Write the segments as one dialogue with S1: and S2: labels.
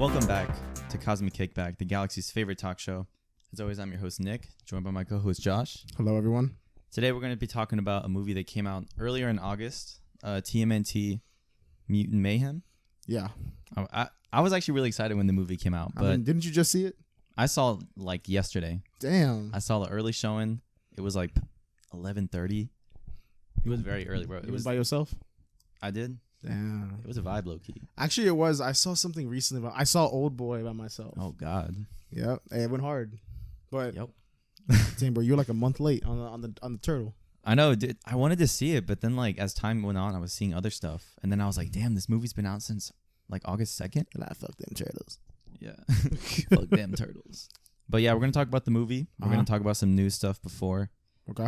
S1: Welcome back to Cosmic Kickback, the galaxy's favorite talk show. As always, I'm your host, Nick, joined by my co-host, Josh.
S2: Hello, everyone.
S1: Today, we're going to be talking about a movie that came out earlier in August, TMNT Mutant Mayhem.
S2: Yeah.
S1: I was actually really excited when the movie came out, but
S2: didn't you just see it?
S1: I saw it like yesterday.
S2: Damn.
S1: I saw the early showing. It was like 11:30. It was very early, bro.
S2: It was by yourself?
S1: I did.
S2: Damn.
S1: It was a vibe, low-key.
S2: Actually, it was. I saw something recently. I saw Old Boy by myself.
S1: Oh, God.
S2: Yep. It went hard. But
S1: Yep.
S2: damn, bro, you're like a month late on the turtle.
S1: I know, dude. I wanted to see it, but then like as time went on, I was seeing other stuff, and then I was like, "Damn, this movie's been out since like August 2nd."
S2: And I fuck them turtles.
S1: Yeah, fuck them turtles. But yeah, we're gonna talk about the movie. We're gonna talk about some new stuff before.
S2: Okay.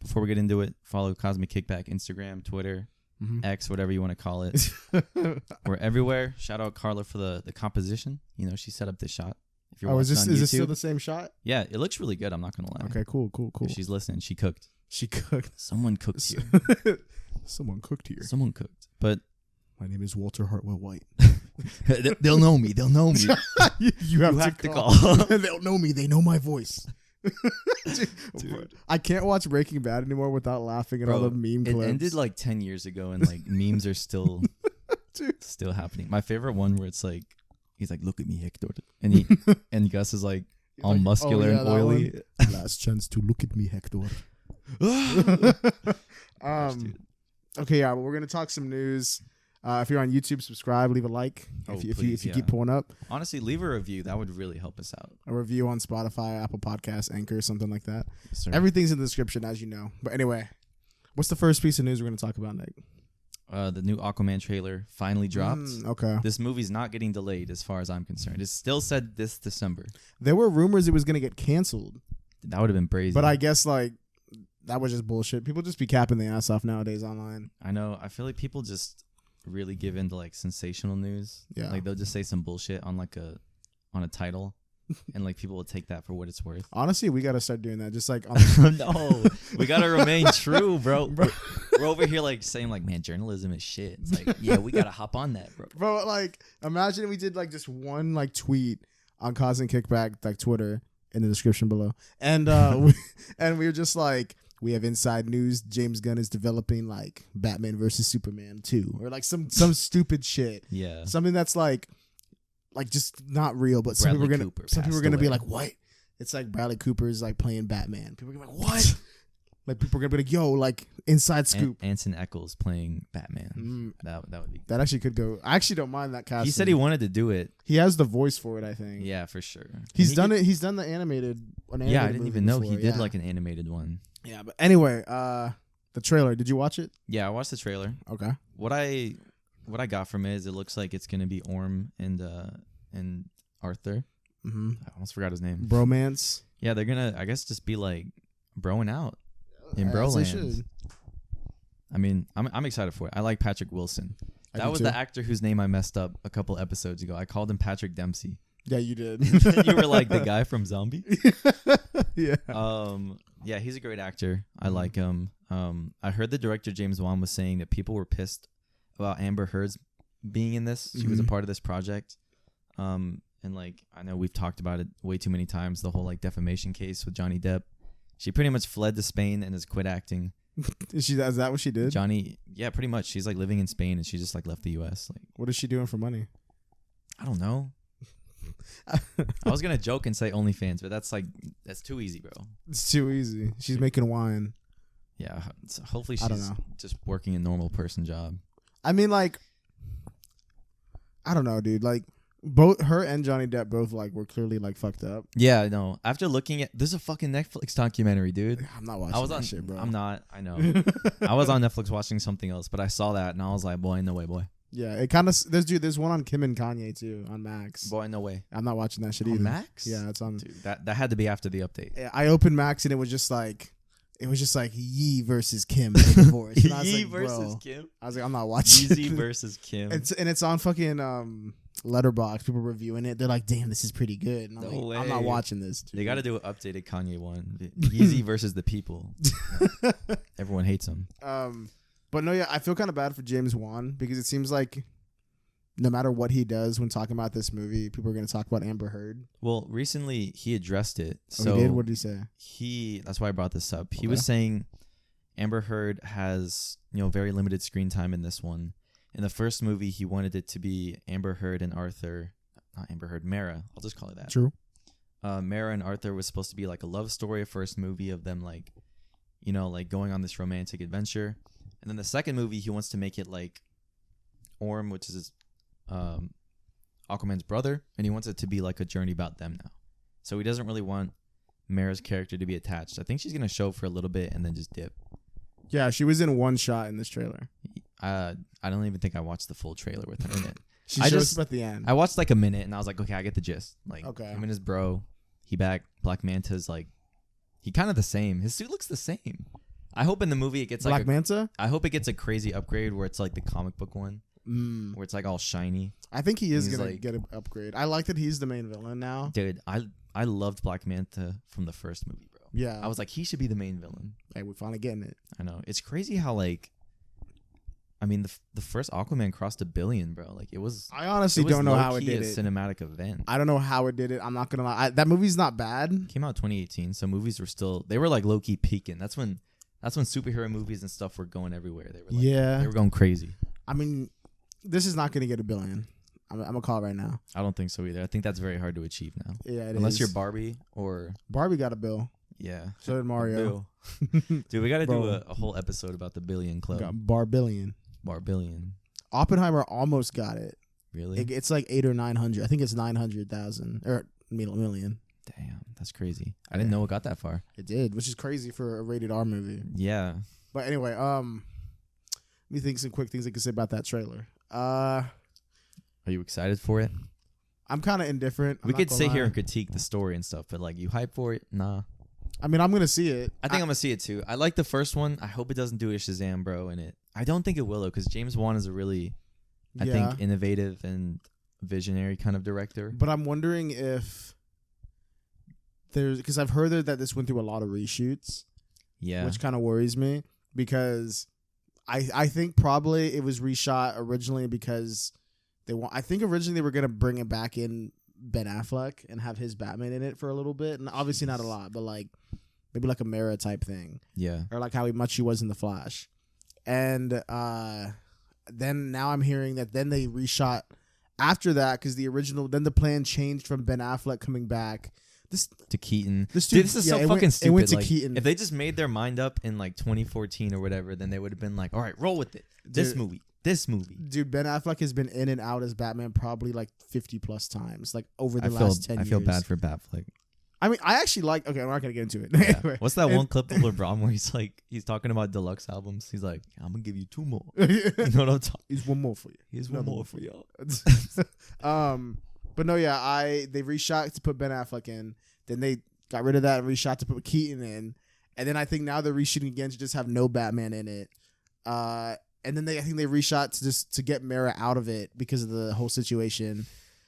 S1: Before we get into it, follow Cosmic Kickback Instagram, Twitter, X, whatever you want to call it. We're everywhere. Shout out Carla for the composition. You know, she set up this shot. If you're
S2: is
S1: watching on
S2: this still
S1: YouTube-
S2: the same shot?
S1: Yeah, it looks really good. I'm not gonna lie.
S2: Okay, cool.
S1: If she's listening. She cooked.
S2: She cooked.
S1: Someone cooked here.
S2: Someone cooked here.
S1: Someone cooked. But
S2: My name is Walter Hartwell White.
S1: they'll know me. They'll know me.
S2: you have to call. They'll know me. They know my voice. Dude. I can't watch Breaking Bad anymore without laughing at all the meme clips.
S1: It ended like 10 years ago, and like memes are still still happening. My favorite one where it's like, he's like, "Look at me, Hector," and Gus is like all muscular and oily.
S2: Last chance to look at me, Hector. Okay, yeah, but we're gonna talk some news. If you're on YouTube, subscribe, leave a like. If you keep pulling up,
S1: honestly, leave a review. That would really help us out.
S2: A review on Spotify, Apple Podcasts, Anchor, something like that.
S1: Yes,
S2: everything's in the description, as you know. But anyway, what's the first piece of news we're gonna talk about, Nick?
S1: The new Aquaman trailer finally dropped.
S2: Okay.
S1: This movie's not getting delayed, as far as I'm concerned. It's still said this December.
S2: There were rumors it was gonna get canceled.
S1: That would have been brazy.
S2: But I guess like that was just bullshit. People just be capping the ass off nowadays online.
S1: I know. I feel like people just really give into like sensational news.
S2: Yeah.
S1: Like they'll just say some bullshit on like on a title, and like people will take that for what it's worth.
S2: Honestly, we gotta start doing that. Just like
S1: no, we gotta remain true, bro. We're over here like saying like, man, journalism is shit. It's like, yeah, we gotta hop on that, bro.
S2: Bro, like imagine we did like just one like tweet on Cosmic Kickback, like Twitter, in the description below, and we were just like, we have inside news. James Gunn is developing like Batman versus Superman 2, or like some stupid shit.
S1: Yeah,
S2: something that's like just not real. But some people are gonna be like, what? It's like Bradley Cooper's like playing Batman. People are gonna be like, what? Like people are gonna be like, yo, like inside scoop.
S1: Anson Eccles playing Batman. That would be.
S2: That actually could go. I actually don't mind that casting.
S1: He said he wanted to do it.
S2: He has the voice for it, I think.
S1: Yeah, for sure.
S2: He's done it. He's done the animated.
S1: Yeah, I didn't even know he did like an animated one.
S2: Yeah, but anyway, the trailer. Did you watch it?
S1: Yeah, I watched the trailer.
S2: Okay.
S1: What I got from it is it looks like it's gonna be Orm and Arthur.
S2: Mm-hmm.
S1: I almost forgot his name.
S2: Bromance.
S1: Yeah, they're gonna, I guess, just be like broing out in Broland. I mean, I'm excited for it. I like Patrick Wilson. That was the actor whose name I messed up a couple episodes ago. I called him Patrick Dempsey.
S2: Yeah, you did.
S1: You were like the guy from Zombie.
S2: Yeah.
S1: Yeah, he's a great actor. I like him. I heard the director James Wan was saying that people were pissed about Amber Heard's being in this. She was a part of this project. And like I know we've talked about it way too many times. The whole like defamation case with Johnny Depp. She pretty much fled to Spain and has quit acting.
S2: Is that what she did?
S1: Yeah, pretty much. She's like living in Spain and she just like left the U.S. Like,
S2: what is she doing for money?
S1: I don't know. I was gonna joke and say OnlyFans, but that's too easy, bro.
S2: It's too easy. She's making wine.
S1: Yeah, so hopefully she's just working a normal person job.
S2: I mean, like, I don't know, dude. Like, both her and Johnny Depp both like were clearly like fucked up.
S1: Yeah, I know. After looking at, there's a fucking Netflix documentary, dude.
S2: I'm not watching that shit, bro.
S1: I'm not. I know. I was on Netflix watching something else, but I saw that and I was like, boy, no way, boy.
S2: Yeah, it kind of there's one on Kim and Kanye too on Max.
S1: Boy, no way.
S2: I'm not watching that shit
S1: on
S2: either.
S1: Max?
S2: Yeah, it's on.
S1: Dude, that had to be after the update.
S2: I opened Max and it was just like Yee versus Kim. Divorce.
S1: Yee versus Kim.
S2: I was like, I'm not watching.
S1: Yeezy versus Kim.
S2: It's on fucking Letterboxd. People reviewing it. They're like, damn, this is pretty good. And I'm not watching this. Dude.
S1: They got to do an updated Kanye one. Yeezy versus the people. Everyone hates him.
S2: But no, yeah, I feel kind of bad for James Wan because it seems like no matter what he does when talking about this movie, people are going to talk about Amber Heard.
S1: Well, recently he addressed it.
S2: So he did? What did he say?
S1: That's why I brought this up. He was saying Amber Heard has, very limited screen time in this one. In the first movie, he wanted it to be Amber Heard and Arthur. Not Amber Heard, Mara. I'll just call it that.
S2: True.
S1: Mara and Arthur was supposed to be like a love story, a first movie of them like going on this romantic adventure. And then the second movie, he wants to make it like Orm, which is Aquaman's brother, and he wants it to be like a journey about them now. So he doesn't really want Mara's character to be attached. I think she's going to show for a little bit and then just dip.
S2: Yeah, she was in one shot in this trailer.
S1: I don't even think I watched the full trailer with her in it.
S2: She shows up at the end.
S1: I watched like a minute and I was like, okay, I get the gist. Like,
S2: okay.
S1: Him and his bro, he back. Black Manta's like, he kind of the same. His suit looks the same. I hope in the movie it gets
S2: Black Manta?
S1: I hope it gets a crazy upgrade where it's like the comic book one, where it's like all shiny.
S2: I think he is gonna get an upgrade. I like that he's the main villain now.
S1: Dude, I loved Black Manta from the first movie, bro.
S2: Yeah,
S1: I was like, he should be the main villain.
S2: Hey, we're finally getting it.
S1: I know. It's crazy how like, I mean, the first Aquaman crossed 1 billion, bro. Like it was.
S2: I honestly don't know how it did it.
S1: Cinematic event.
S2: I don't know how it did it. I'm not gonna lie. That movie's not bad.
S1: It came out 2018, so movies were like low key peaking. That's when superhero movies and stuff were going everywhere. They were they were going crazy.
S2: I mean, this is not gonna get 1 billion. I'm gonna call it right now.
S1: I don't think so either. I think that's very hard to achieve now.
S2: Yeah,
S1: unless you're Barbie or
S2: Barbie got a bill.
S1: Yeah.
S2: So did Mario.
S1: Dude, we got to do a whole episode about the Billion Club.
S2: Got Barbillion. Oppenheimer almost got it.
S1: Really?
S2: It's like 800 or 900. I think it's 900,000 or million.
S1: Damn, that's crazy. I didn't know it got that far.
S2: It did, which is crazy for a rated R movie.
S1: Yeah.
S2: But anyway, let me think some quick things I can say about that trailer. Are
S1: you excited for it?
S2: I'm kind of indifferent.
S1: We could sit here and critique the story and stuff, but like, you hype for it? Nah.
S2: I mean, I'm gonna see it.
S1: I think I'm gonna see it too. I like the first one. I hope it doesn't do a Shazam, bro. In it, I don't think it will though, because James Wan is a really, I think, innovative and visionary kind of director.
S2: But I'm wondering if because I've heard that this went through a lot of reshoots.
S1: Yeah,
S2: which kind of worries me because I think probably it was reshot originally because I think originally they were gonna bring it back in Ben Affleck and have his Batman in it for a little bit, and obviously not a lot, but like maybe like a Mara type thing,
S1: or
S2: like how much he was in the Flash. And then now I'm hearing that then they reshot after that because then the plan changed from Ben Affleck coming back
S1: to Keaton.
S2: This
S1: is so fucking stupid.
S2: It went to
S1: like,
S2: Keaton.
S1: If they just made their mind up in like 2014 or whatever, then they would have been like, all right, roll with it. This movie.
S2: Dude, Ben Affleck has been in and out as Batman probably like 50 plus times, like over the last 10 years.
S1: I feel bad for Batfleck.
S2: I mean, I actually like. Okay, I'm not gonna get into it.
S1: Yeah. Anyway, what's that one clip of LeBron where he's talking about deluxe albums? He's like, I'm gonna give you 2 more. You know what I'm talking?
S2: He's 1 more for you.
S1: He's 1 more for y'all.
S2: But no, yeah, they reshot to put Ben Affleck in. Then they got rid of that and reshot to put Keaton in. And then I think now they're reshooting again to just have no Batman in it. And then I think they reshot to get Mara out of it because of the whole situation.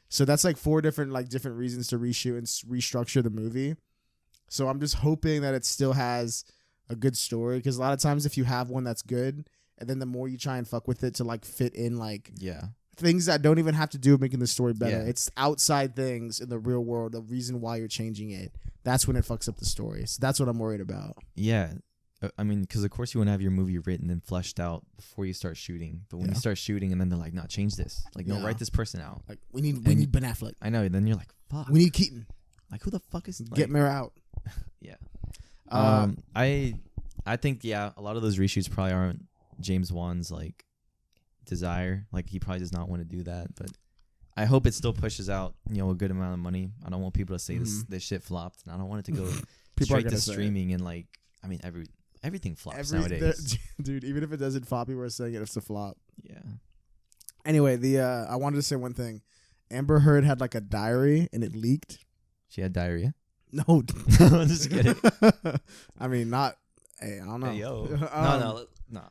S2: So that's like 4 different reasons to reshoot and restructure the movie. So I'm just hoping that it still has a good story, because a lot of times if you have one that's good, and then the more you try and fuck with it to like fit in like things that don't even have to do with making the story better. Yeah. It's outside things in the real world, the reason why you're changing it. That's when it fucks up the story. So that's what I'm worried about.
S1: Yeah. I mean, because of course you want to have your movie written and fleshed out before you start shooting. But when you start shooting and then they're like, no, change this. Like, no, write this person out.
S2: Like, we need Ben Affleck.
S1: I know. Then you're like, fuck.
S2: We need Keaton.
S1: Like, who the fuck is...
S2: Get Mara out.
S1: Yeah. I think, a lot of those reshoots probably aren't James Wan's, like, desire. Like, he probably does not want to do that. But I hope it still pushes out, a good amount of money. I don't want people to say this shit flopped. And I don't want it to go straight to streaming and, like, I mean, everything flops nowadays.
S2: Dude, even if it doesn't flop, people are saying it's a flop.
S1: Yeah.
S2: Anyway, I wanted to say one thing. Amber Heard had like a diary and it leaked.
S1: She had diarrhea?
S2: No.
S1: I'm just kidding.
S2: I mean, not... Hey, I don't know.
S1: Hey, yo. No.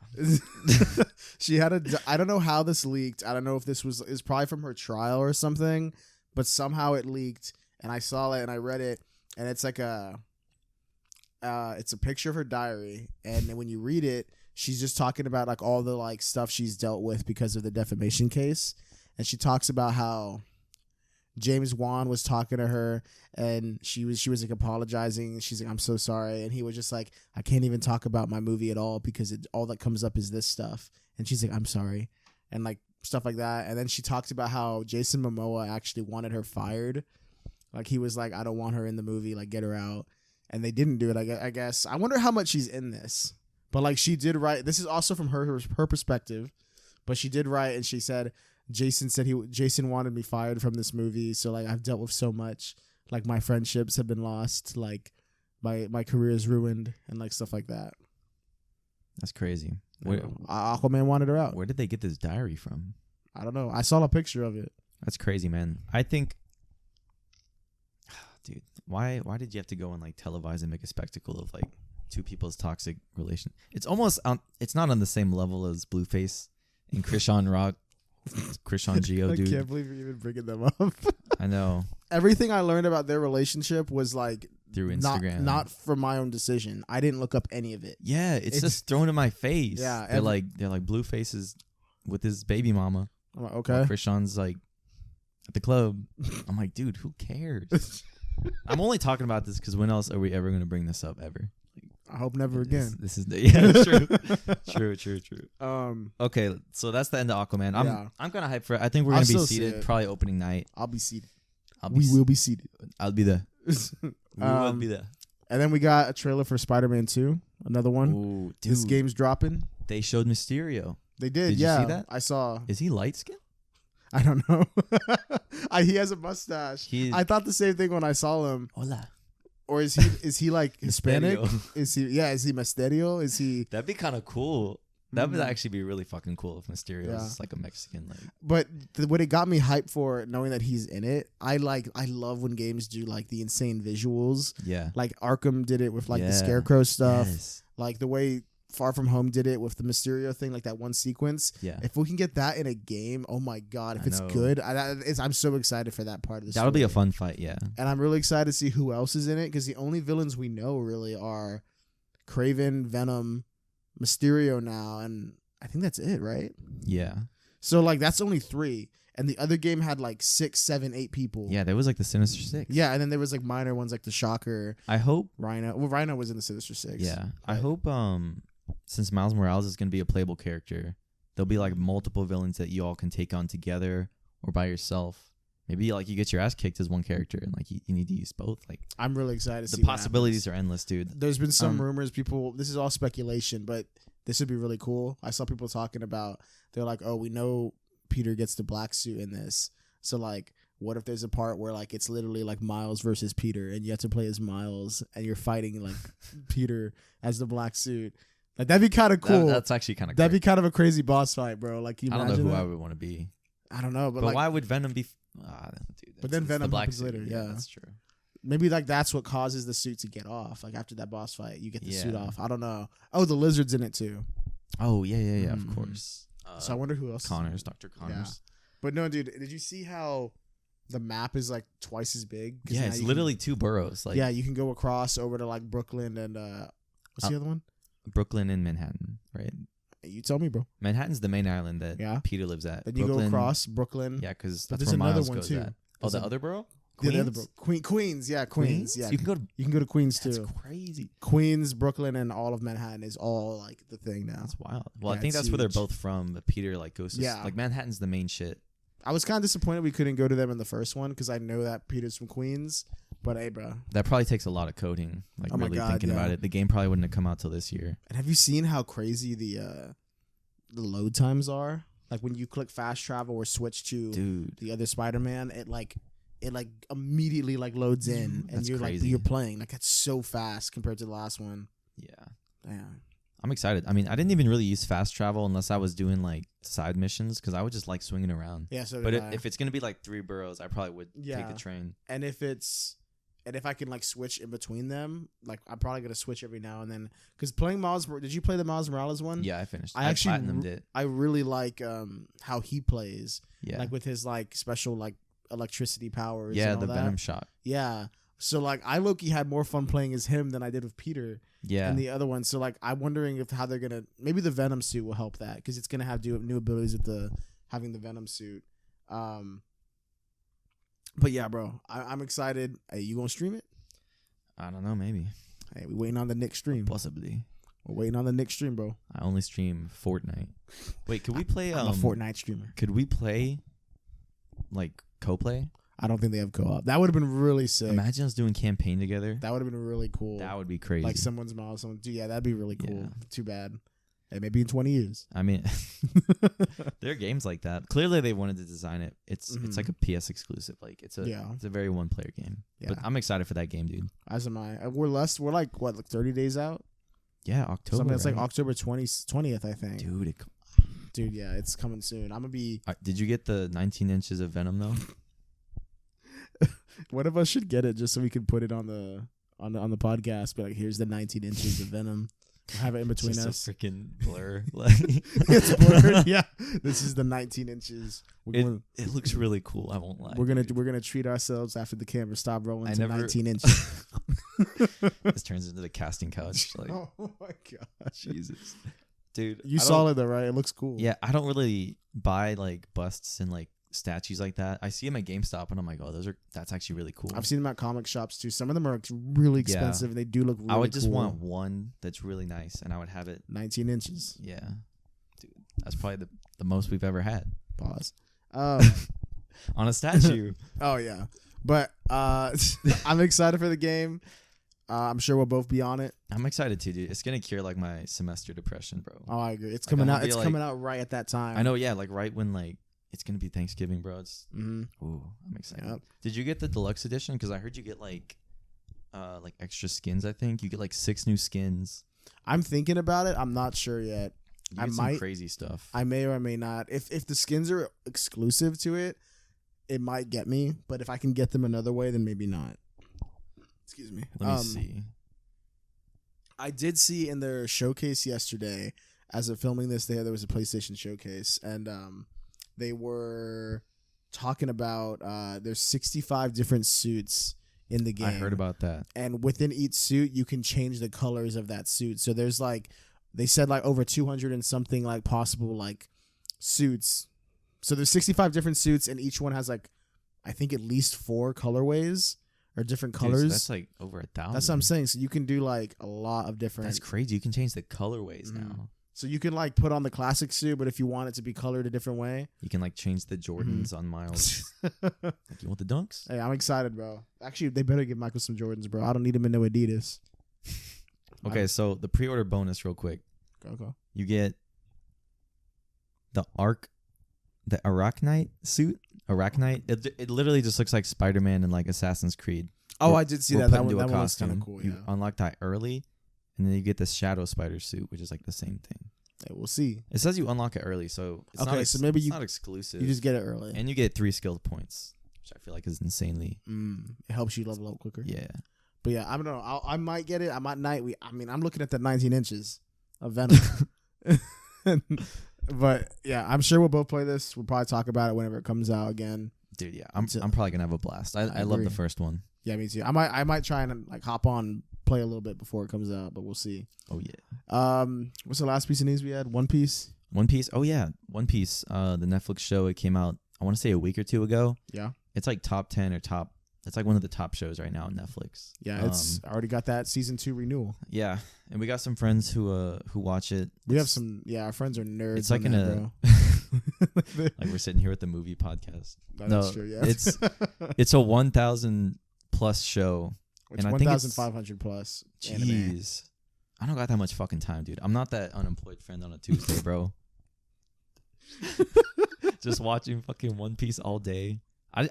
S2: She had I don't know how this leaked. I don't know if this was probably from her trial or something, but somehow it leaked, and I saw it and I read it, and it's like it's a picture of her diary, and when you read it, she's just talking about like all the like stuff she's dealt with because of the defamation case, and she talks about how James Wan was talking to her, and she was like apologizing, and she's like, I'm so sorry, and he was just like, I can't even talk about my movie at all because all that comes up is this stuff, and she's like, I'm sorry, and like stuff like that. And then she talked about how Jason Momoa actually wanted her fired, like he was like, I don't want her in the movie, like get her out, and they didn't do it. I guess I wonder how much she's in this, but like she did write. This is also from her perspective, but she did write, and she said. Jason wanted me fired from this movie, so like I've dealt with so much, like my friendships have been lost, like my career is ruined, and like stuff like that.
S1: That's crazy.
S2: Aquaman wanted her out.
S1: Where did they get this diary from?
S2: I don't know. I saw a picture of it.
S1: That's crazy, man. I think, dude, why did you have to go and like televise and make a spectacle of like two people's toxic relation? It's almost it's not on the same level as Blueface and Krishan Rock. Krishan Geo, dude.
S2: I can't believe you're even bringing them up.
S1: I know.
S2: Everything I learned about their relationship was like
S1: through Instagram,
S2: not from my own decision. I didn't look up any of it.
S1: Yeah, it's just thrown in my face.
S2: Yeah,
S1: they're like Blueface is with his baby mama.
S2: I'm like, okay.
S1: Krishan's like at the club. I'm like, dude, who cares? I'm only talking about this because when else are we ever gonna bring this up ever?
S2: I hope never again.
S1: This is true. Okay, so that's the end of Aquaman. I'm kind of hyped for it. I think we're gonna be seated probably opening night.
S2: I'll be seated.
S1: We
S2: will be seated.
S1: I'll be there. We will be there.
S2: And then we got a trailer for Spider-Man 2, another one.
S1: Ooh, dude.
S2: This game's dropping.
S1: They showed Mysterio.
S2: They did.
S1: Did
S2: you see
S1: that?
S2: I saw.
S1: Is he light skinned?
S2: I don't know. He has a mustache. I thought the same thing when I saw him.
S1: Hola.
S2: Or is he like Hispanic? Is he Mysterio? Is he?
S1: That'd be kind of cool. That would actually be really fucking cool if Mysterio is like a Mexican. Like,
S2: but what it got me hyped for, knowing that he's in it, I love when games do like the insane visuals.
S1: Yeah,
S2: like Arkham did it with like the Scarecrow stuff.
S1: Yes.
S2: Like the way Far From Home did it with the Mysterio thing, like that one sequence.
S1: Yeah,
S2: if we can get that in a game, oh my god! If it's good, I'm so excited for that part of the story.
S1: That'll be a fun fight. Yeah,
S2: and I'm really excited to see who else is in it because the only villains we know really are Kraven, Venom, Mysterio now, and I think that's it, right?
S1: Yeah.
S2: So like that's only 3, and the other game had like 6, 7, 8 people.
S1: Yeah, there was like the Sinister Six.
S2: Yeah, and then there was like minor ones like the Shocker.
S1: I hope
S2: Rhino. Well, Rhino was in the Sinister Six.
S1: Yeah, I hope since Miles Morales is gonna be a playable character, there'll be like multiple villains that you all can take on together or by yourself. Maybe like you get your ass kicked as one character and like you need to use both. Like
S2: I'm really excited to see
S1: the possibilities are endless, dude.
S2: There's been some rumors, this is all speculation, but this would be really cool. I saw people talking about, they're like, oh, we know Peter gets the black suit in this. So like, what if there's a part where like it's literally like Miles versus Peter and you have to play as Miles and you're fighting like Peter as the black suit. Like that'd be kind of cool.
S1: That's actually kind of
S2: That'd be kind of a crazy boss fight, bro. Like you
S1: I don't know who I would want to be.
S2: I don't know, but
S1: like, why would Venom be? Dude,
S2: but then Venom
S1: the
S2: happens later. Yeah,
S1: that's true.
S2: Maybe like that's what causes the suit to get off. Like after that boss fight, you get the suit off. I don't know. Oh, the lizard's in it too.
S1: Oh yeah, of course.
S2: So I wonder who else.
S1: Dr. Connors.
S2: Yeah. But no, dude, did you see how the map is like twice as big?
S1: Yeah, it's literally 2 boroughs. Like,
S2: yeah, you can go across over to like Brooklyn and what's the other one?
S1: Brooklyn and Manhattan, right?
S2: You tell me, bro.
S1: Manhattan's the main island that Peter lives at.
S2: Then you go across Brooklyn.
S1: Yeah, because that's where Miles goes at. Oh, the other borough?
S2: Queens? Yeah, the other borough. Queens, yeah, Queens. Yeah,
S1: so you can go to
S2: Queens too.
S1: That's crazy.
S2: Queens, Brooklyn, and all of Manhattan is all like the thing now.
S1: That's wild. Well, I think that's where they're both from. But Peter like goes to like Manhattan's the main shit.
S2: I was kind of disappointed we couldn't go to them in the first one because I know that Peter's from Queens. But hey, bro,
S1: that probably takes a lot of coding. Like really thinking about it, the game probably wouldn't have come out till this year.
S2: And have you seen how crazy the load times are? Like when you click fast travel or switch to the other Spider-Man, it immediately like loads in, and you're crazy. Like you're playing. Like it's so fast compared to the last one.
S1: Yeah,
S2: damn.
S1: I'm excited. I mean, I didn't even really use fast travel unless I was doing like side missions because I would just like swinging around.
S2: Yeah, so
S1: but if it's gonna be like 3 boroughs, I probably would take the train.
S2: And if I can like switch in between them, like I'm probably gonna switch every now and then. Because playing Miles, did you play the Miles Morales one?
S1: Yeah, I finished.
S2: I actually
S1: platinumed it.
S2: I really like how he plays.
S1: Yeah,
S2: like with his like special like electricity powers.
S1: Yeah,
S2: and all
S1: the
S2: that.
S1: Venom shot.
S2: Yeah. So like I low-key had more fun playing as him than I did with Peter.
S1: Yeah.
S2: And the other one. So like I'm wondering how they're gonna, maybe the Venom suit will help that because it's gonna have new abilities with having the Venom suit. But yeah, bro, I'm excited. Hey, you gonna stream it?
S1: I don't know, maybe.
S2: Hey, we waiting on the Nick stream.
S1: Possibly.
S2: We're waiting on the Nick stream, bro.
S1: I only stream Fortnite. Wait, could we play?
S2: I'm a Fortnite streamer.
S1: Could we play, like, co-play?
S2: I don't think they have co-op. That would have been really sick.
S1: Imagine us doing campaign together.
S2: That would have been really cool.
S1: That would be crazy.
S2: Like someone's mom, yeah, that'd be really cool.
S1: Yeah.
S2: Too bad. Hey, maybe in 20 years.
S1: I mean, there are games like that. Clearly, they wanted to design it. It's like a PS exclusive. Like it's a very one player game. Yeah. But I'm excited for that game, dude.
S2: As am I. We're like what, like 30 days out?
S1: Yeah, October.
S2: Something that's like October 20th, I think.
S1: Dude,
S2: yeah, it's coming soon. I'm gonna be.
S1: Did you get the 19 inches of Venom though?
S2: One of us should get it just so we can put it on the podcast. But like, here's the 19 inches of Venom. We'll have it in between
S1: just
S2: us.
S1: A freaking blur. Like
S2: it's blurred. Yeah, this is the 19 inches.
S1: It looks really cool. I won't lie.
S2: We're gonna treat ourselves after the camera stop rolling to 19 inches.
S1: This turns into the casting couch. Like,
S2: oh my god,
S1: Jesus, dude.
S2: You saw it though, right? It looks cool.
S1: Yeah, I don't really buy like busts and like statues like that. I see them at GameStop and I'm like, oh, that's actually really cool.
S2: I've seen them at comic shops too. Some of them are really expensive and they do look really cool.
S1: I would just want one that's really nice and I would have it
S2: 19 inches.
S1: Yeah. Dude, that's probably the most we've ever had.
S2: Pause.
S1: On a statue.
S2: Oh yeah. But I'm excited for the game. I'm sure we'll both be on it.
S1: I'm excited too, dude. It's gonna cure like my semester depression, bro.
S2: Oh, I agree. It's coming out. It's coming out right at that time.
S1: I know, yeah, like right when like it's gonna be Thanksgiving, bro. It's ooh, I'm excited. Yep. Did you get the deluxe edition? Because I heard you get like extra skins. I think you get like 6 new skins.
S2: I'm thinking about it. I'm not sure yet.
S1: I might some crazy stuff.
S2: I may or may not. If the skins are exclusive to it, it might get me. But if I can get them another way, then maybe not. Excuse me.
S1: Let me see.
S2: I did see in their showcase yesterday, as of filming this, there was a PlayStation showcase, and they were talking about there's 65 different suits in the game.
S1: I heard about that.
S2: And within each suit, you can change the colors of that suit. So there's like, they said like over 200 and something like possible like suits. So there's 65 different suits, and each one has like, I think at least 4 colorways. Or different colors.
S1: Dude, so that's like over 1,000.
S2: That's what I'm saying. So you can do like a lot of different.
S1: That's crazy. You can change the colorways now.
S2: So you can like put on the classic suit, but if you want it to be colored a different way,
S1: you can like change the Jordans on Miles. Like, you want the dunks?
S2: Hey, I'm excited, bro. Actually, they better give Michael some Jordans, bro. I don't need him in no Adidas.
S1: Okay, so the pre-order bonus, real quick.
S2: Go.
S1: You get the Arachnite suit. Arachnite. It literally just looks like Spider-Man and like Assassin's Creed.
S2: Oh, I did see that. That one was kind of cool.
S1: You unlock that early, and then you get the Shadow Spider suit, which is like the same thing.
S2: Yeah, we'll see.
S1: It says you unlock it early, so it's
S2: so maybe
S1: it's not exclusive.
S2: You just get it early,
S1: and you get 3 skill points, which I feel like is insanely.
S2: It helps you level up quicker.
S1: Yeah,
S2: but yeah, I don't know. I might get it. I might not. I'm looking at the 19 inches of Venom. But yeah, I'm sure we'll both play this. We'll probably talk about it whenever it comes out again.
S1: Dude, yeah, I'm probably gonna have a blast. I love the first one.
S2: Yeah, me too. I might try and like hop on, play a little bit before it comes out, but we'll see.
S1: Oh yeah.
S2: What's the last piece of news we had? One Piece.
S1: Oh yeah, One Piece. The Netflix show. It came out, I want to say a week or 2 ago.
S2: Yeah. It's
S1: like top 10 or top. It's like one of the top shows right now on Netflix.
S2: Yeah, it's already got that season 2 renewal.
S1: Yeah, and we got some friends who watch it.
S2: We have some. Yeah, our friends are nerds.
S1: It's like
S2: bro.
S1: Like we're sitting here with the movie podcast.
S2: That's true. Yeah,
S1: it's a 1,000 plus show.
S2: It's 1,500 plus.
S1: Jeez,
S2: anime.
S1: I don't got that much fucking time, dude. I'm not that unemployed friend on a Tuesday, bro. Just watching fucking One Piece all day.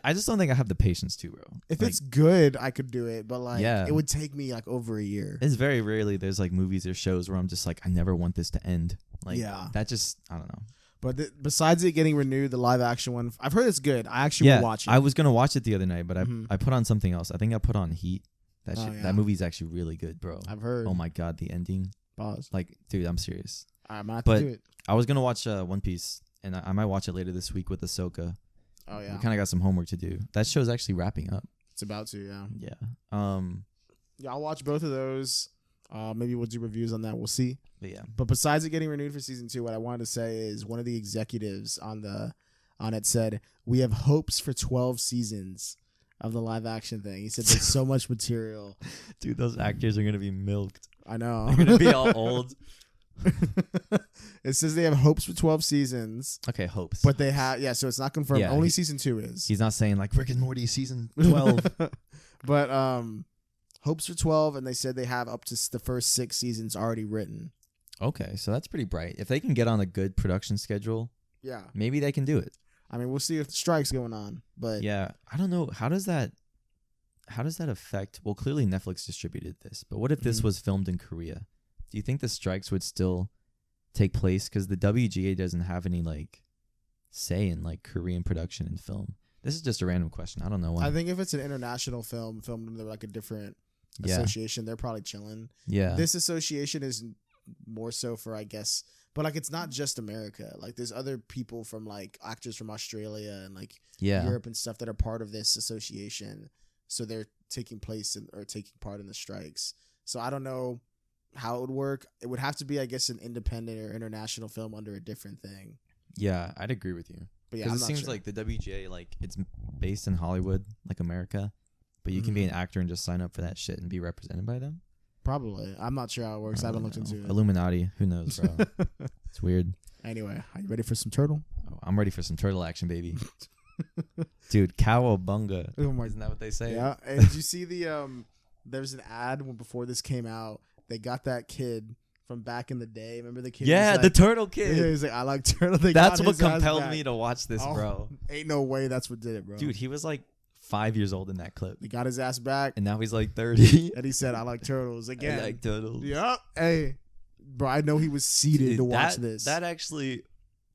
S1: I just don't think I have the patience to, bro.
S2: If it's good, I could do it, but like, it would take me like over a year.
S1: It's very rarely there's like movies or shows where I'm just like, I never want this to end. Like, that just, I don't know.
S2: But besides it getting renewed, the live action one, I've heard it's good. I actually will watch it.
S1: I was gonna watch it the other night, but I put on something else. I think I put on Heat. That movie's actually really good, bro.
S2: I've heard.
S1: Oh my god, the ending.
S2: Pause.
S1: Like, dude, I'm serious.
S2: I might have to do it.
S1: I was gonna watch One Piece, and I might watch it later this week with Ahsoka.
S2: Oh yeah.
S1: We kind of got some homework to do. That show's actually wrapping up.
S2: It's about to, yeah.
S1: Yeah.
S2: Yeah, I'll watch both of those. Maybe we'll do reviews on that. We'll see.
S1: But yeah.
S2: But besides it getting renewed for season 2, what I wanted to say is one of the executives on the on it said, "We have hopes for 12 seasons of the live action thing." He said there's so much material.
S1: Dude, those actors are gonna be milked.
S2: I know.
S1: They're gonna be all old.
S2: It says they have hopes for 12 seasons.
S1: Okay, hopes.
S2: But they have, so it's not confirmed.
S1: Yeah,
S2: Only season 2 is.
S1: He's not saying like Rick and Morty season 12.
S2: But hopes for 12, and they said they have up to the first 6 seasons already written.
S1: Okay, so that's pretty bright. If they can get on a good production schedule,
S2: Yeah.
S1: maybe they can do it.
S2: I mean, we'll see if the strike's going on. But
S1: Yeah, I don't know. How does that affect? Well, clearly Netflix distributed this, but what if this was filmed in Korea? Do you think the strikes would still take place? Because the WGA doesn't have any like say in like Korean production and film. This is just a random question. I don't know why.
S2: I think if it's an international film filmed under like a different association, they're probably chilling.
S1: Yeah.
S2: This association is more so for, I guess, but like it's not just America. Like there's other people from like actors from Australia and like Europe and stuff that are part of this association. So they're taking part in the strikes. So I don't know how it would work. It would have to be, I guess, an independent or international film under a different thing.
S1: Yeah, I'd agree with you.
S2: But yeah,
S1: because it seems like the WGA, like it's based in Hollywood, like America, but you can be an actor and just sign up for that shit and be represented by them.
S2: Probably. I'm not sure how it works. I haven't looked into it.
S1: Illuminati. Who knows, bro? It's weird.
S2: Anyway, are you ready for some turtle?
S1: Oh, I'm ready for some turtle action, baby. Dude, Cowabunga.
S2: Oh my,
S1: isn't that what they say?
S2: Yeah. And did you see the there's an ad before this came out? They got that kid from back in the day. Remember the kid?
S1: Yeah, the turtle kid.
S2: Yeah, he's like, I like turtle.
S1: That's what compelled me to watch this, bro.
S2: Ain't no way that's what did it, bro.
S1: Dude, he was like 5 years old in that clip.
S2: He got his ass back.
S1: And now he's like 30.
S2: And he said, I like turtles again.
S1: I like turtles.
S2: Yup. Hey, bro, I know he was seated to watch this.
S1: That actually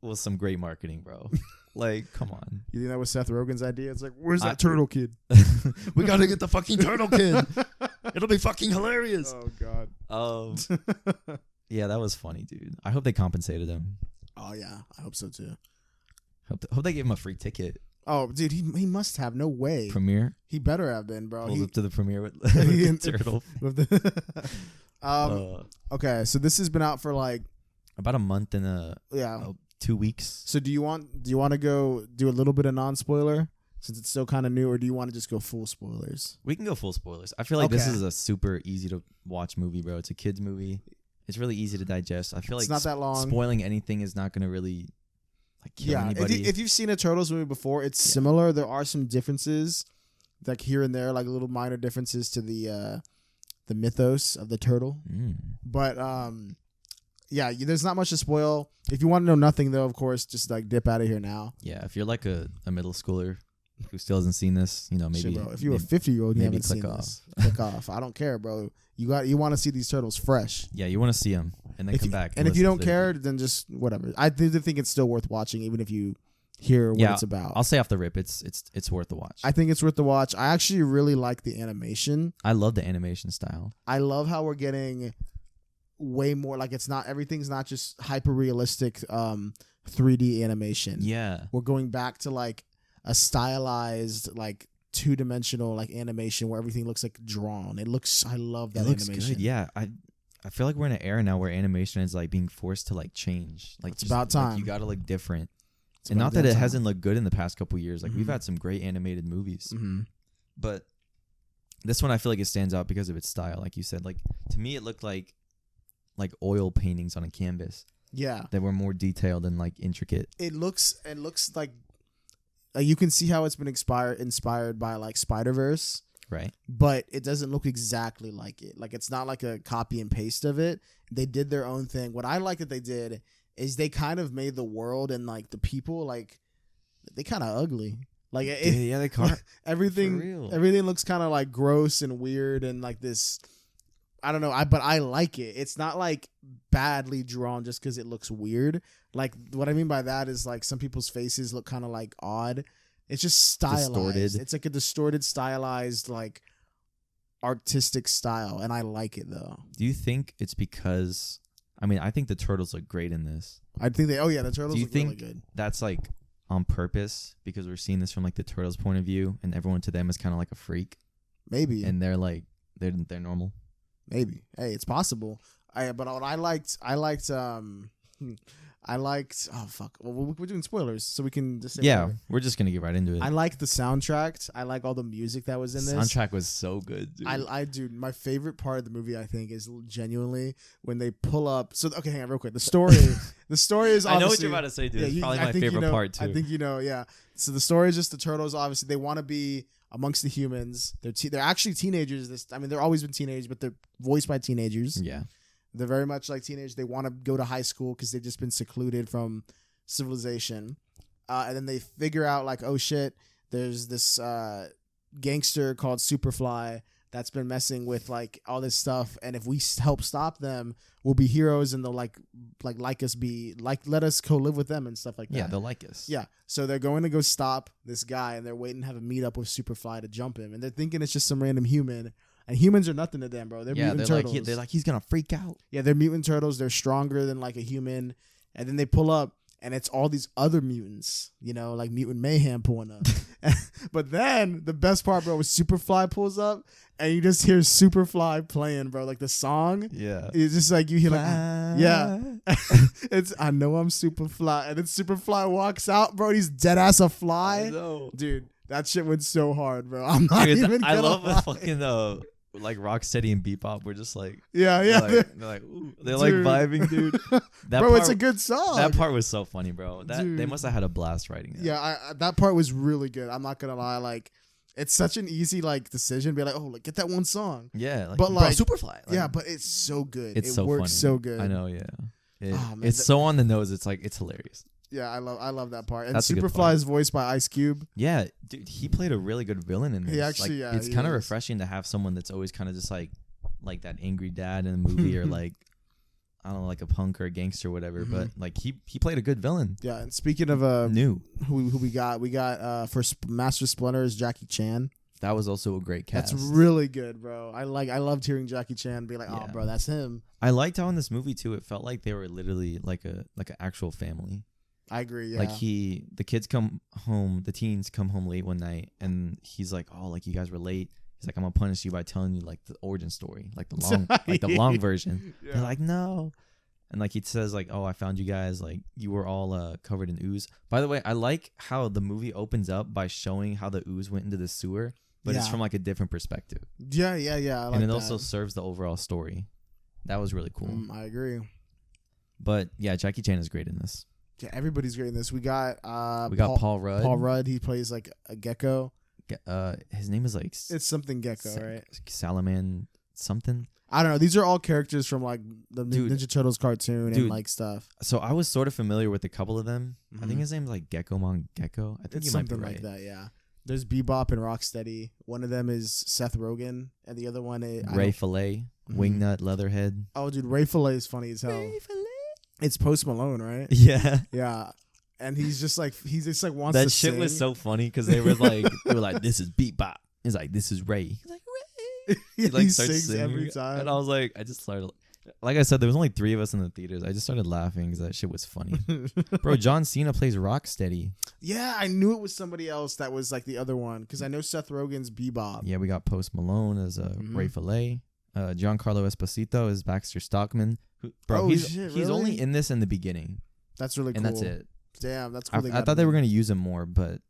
S1: was some great marketing, bro. Like, come on.
S2: You think that was Seth Rogen's idea? It's like, where's that turtle kid?
S1: We gotta get the fucking turtle kid. It'll be fucking hilarious.
S2: Oh, God.
S1: Yeah, that was funny, dude. I hope they compensated him.
S2: Oh, yeah. I hope so, too.
S1: Hope they gave him a free ticket.
S2: Oh, dude, he must have. No way.
S1: Premiere?
S2: He better have been, bro.
S1: Pulled up to the premiere with the turtle.
S2: Okay, so this has been out for like
S1: about a month and 2 weeks.
S2: So do you want to go do a little bit of non-spoiler since it's still kind of new, or do you want to just go full spoilers?
S1: We can go full spoilers. I feel like this is a super easy to watch movie, bro. It's a kids movie. It's really easy to digest. I feel like
S2: it's not that long.
S1: Spoiling anything is not going to really like kill anybody.
S2: If you've seen a Turtles movie before, it's similar. There are some differences, like here and there, like little minor differences to the mythos of the turtle. But there's not much to spoil. If you want to know nothing, though, of course, just like dip out of here now.
S1: Yeah, if you're like a middle schooler who still hasn't seen this, maybe.
S2: Shit, bro, if you're a 50-year-old, you haven't seen this. Click off. I don't care, bro. You want to see these turtles fresh.
S1: Yeah, you want to see them and then come back.
S2: And if you don't care, then just whatever. I do think it's still worth watching, even if you hear what it's about.
S1: I'll say off the rip, it's worth the watch.
S2: I think it's worth the watch. I actually really like the animation.
S1: I love the animation style.
S2: I love how we're getting way more, like everything's not just hyper realistic 3D animation.
S1: Yeah,
S2: we're going back to like a stylized like 2-dimensional like animation where everything looks like drawn. I love that animation.
S1: Good. Yeah, I feel like we're in an era now where animation is like being forced to like change. Like
S2: it's about time.
S1: Like, you gotta look different. And not that it hasn't looked good in the past couple years. Like we've had some great animated movies, but this one I feel like it stands out because of its style. Like you said, like to me it looked like oil paintings on a canvas. Yeah, that were more detailed and like intricate.
S2: It looks like you can see how it's been inspired by like Spider-Verse, right? But it doesn't look exactly like it. Like it's not like a copy and paste of it. They did their own thing. What I like that they did is they kind of made the world and like the people like they kind of ugly. Like
S1: they can't.
S2: Everything looks kind of like gross and weird and like this. I don't know. But I like it. It's not like badly drawn just because it looks weird. Like what I mean by that is like some people's faces look kind of like odd. It's just stylized. Distorted. It's like a distorted, stylized, like artistic style, and I like it though.
S1: Do you think it's because? I mean, I think the turtles look great in this.
S2: I think the turtles look really good.
S1: That's like on purpose because we're seeing this from like the turtles' point of view, and everyone to them is kind of like a freak.
S2: Maybe.
S1: And they're like they're normal.
S2: Maybe. Hey, it's possible. But what I liked I liked. Oh fuck! Well, we're doing spoilers, so we can just say
S1: Yeah,
S2: whatever.
S1: we're just gonna get right into it.
S2: I like the soundtrack. I like all the music that was in this.
S1: Soundtrack was so good, dude.
S2: I do. My favorite part of the movie, I think, is genuinely when they pull up. So okay, hang on, real quick. The story is.
S1: I know what you're about to say, dude. It's probably my favorite part too.
S2: I think you know. Yeah. So the story is just the turtles. Obviously, they want to be amongst the humans. They're actually teenagers. They're always been teenagers, but they're voiced by teenagers.
S1: Yeah.
S2: They're very much like teenagers. They want to go to high school because they've just been secluded from civilization. And then they figure out like, oh shit, there's this gangster called Superfly that's been messing with like all this stuff. And if we help stop them, we'll be heroes and they'll like us be like, let us co-live with them and stuff like that.
S1: Yeah, they'll like us.
S2: Yeah. So they're going to go stop this guy and they're waiting to have a meetup with Superfly to jump him. And they're thinking it's just some random human. And humans are nothing to them, bro. They're mutant turtles.
S1: They're like, he's gonna freak out.
S2: Yeah, they're mutant turtles. They're stronger than like a human. And then they pull up, and it's all these other mutants, you know, like Mutant Mayhem pulling up. But then the best part, bro, was Superfly pulls up, and you just hear Superfly playing, bro, like the song.
S1: Yeah,
S2: it's just like you hear like, yeah, it's I know I'm Superfly, and then Superfly walks out, bro. He's dead ass a fly,
S1: I know.
S2: Dude. That shit went so hard, bro. I'm not even.
S1: I love
S2: lie.
S1: fucking like Rocksteady and Bebop were just like
S2: yeah.
S1: They're like ooh, they're like vibing, dude. That
S2: bro,
S1: part,
S2: it's a good song.
S1: That part was so funny, bro.
S2: Dude.
S1: They must have had a blast writing that.
S2: Yeah, that part was really good. I'm not gonna lie, like it's such an easy like decision. Be like, oh, like, get that one song.
S1: Yeah, like,
S2: but like
S1: Superfly. Like,
S2: yeah, but it's so good.
S1: It
S2: so works
S1: funny.
S2: so good.
S1: I know. Yeah,
S2: man,
S1: it's so on the nose. It's like it's hilarious.
S2: Yeah, I love that part. And
S1: That's
S2: Superfly is voiced by Ice Cube.
S1: Yeah, dude, he played a really good villain in this.
S2: He actually,
S1: like, it's kind of refreshing to have someone that's always kind of just like that angry dad in a movie or like I don't know, like a punk or a gangster or whatever. But like he played a good villain.
S2: Yeah, and speaking of
S1: who
S2: we got for Master Splinter is Jackie Chan.
S1: That was also a great cast.
S2: That's really good, bro. I loved hearing Jackie Chan be like, "Oh, bro, that's him."
S1: I liked how in this movie too, it felt like they were literally like an actual family.
S2: I agree. Yeah.
S1: Like the kids come home, the teens come home late one night, and he's like, "Oh, like you guys were late." He's like, "I'm gonna punish you by telling you like the origin story, like the long version." Yeah. They're like, "No," and like he says like, "Oh, I found you guys. Like you were all covered in ooze." By the way, I like how the movie opens up by showing how the ooze went into the sewer, but it's from like a different perspective.
S2: Yeah. I like
S1: and it
S2: that.
S1: also serves the overall story. That was really cool.
S2: I agree.
S1: But yeah, Jackie Chan is great in this.
S2: Yeah, everybody's great in this. We got
S1: Paul Rudd.
S2: Paul Rudd, he plays like a gecko.
S1: His name is like
S2: it's something gecko, right?
S1: Salaman something.
S2: I don't know. These are all characters from like the Ninja Turtles cartoon and like stuff.
S1: So I was sort of familiar with a couple of them. I think his name's like Geckomon Gecko. I think
S2: it's something like that. Yeah. There's Bebop and Rocksteady. One of them is Seth Rogen, and the other one is
S1: Ray Fillet, Wingnut Leatherhead.
S2: Oh, dude, Ray Fillet is funny as hell. Ray Fillet. It's Post Malone, right?
S1: Yeah.
S2: Yeah. And he's just like wants
S1: that
S2: to
S1: shit
S2: sing.
S1: Was so funny because they were like this is Bebop. He's like this is Ray. He's like Ray.
S2: He sings singing. Every time.
S1: And I was like, I just started. Like I said, there was only 3 of us in the theaters. I just started laughing because that shit was funny. Bro, John Cena plays Rocksteady.
S2: Yeah, I knew it was somebody else that was like the other one because I know Seth Rogen's Bebop.
S1: Yeah, we got Post Malone as Ray Fillet. Giancarlo Esposito is Baxter Stockman. He's only in this in the beginning.
S2: That's really cool.
S1: And that's it.
S2: Damn, that's cool.
S1: I thought they were going to use him more, but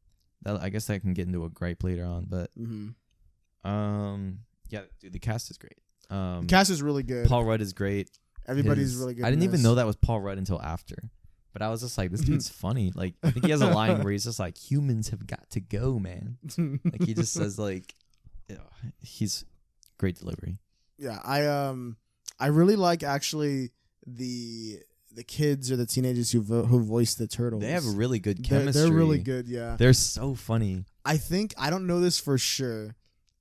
S1: I guess that can get into a gripe later on. But yeah, dude, the cast is great.
S2: The cast is really good.
S1: Paul Rudd is great.
S2: Everybody's really good.
S1: I didn't even know that was Paul Rudd until after. But I was just like, this dude's funny. Like, I think he has a line where he's just like, humans have got to go, man. Like, he just says like, he's great delivery.
S2: Yeah, I really like actually the kids or the teenagers who voice the turtles.
S1: They have really good chemistry.
S2: They're really good. Yeah,
S1: they're so funny.
S2: I don't know this for sure.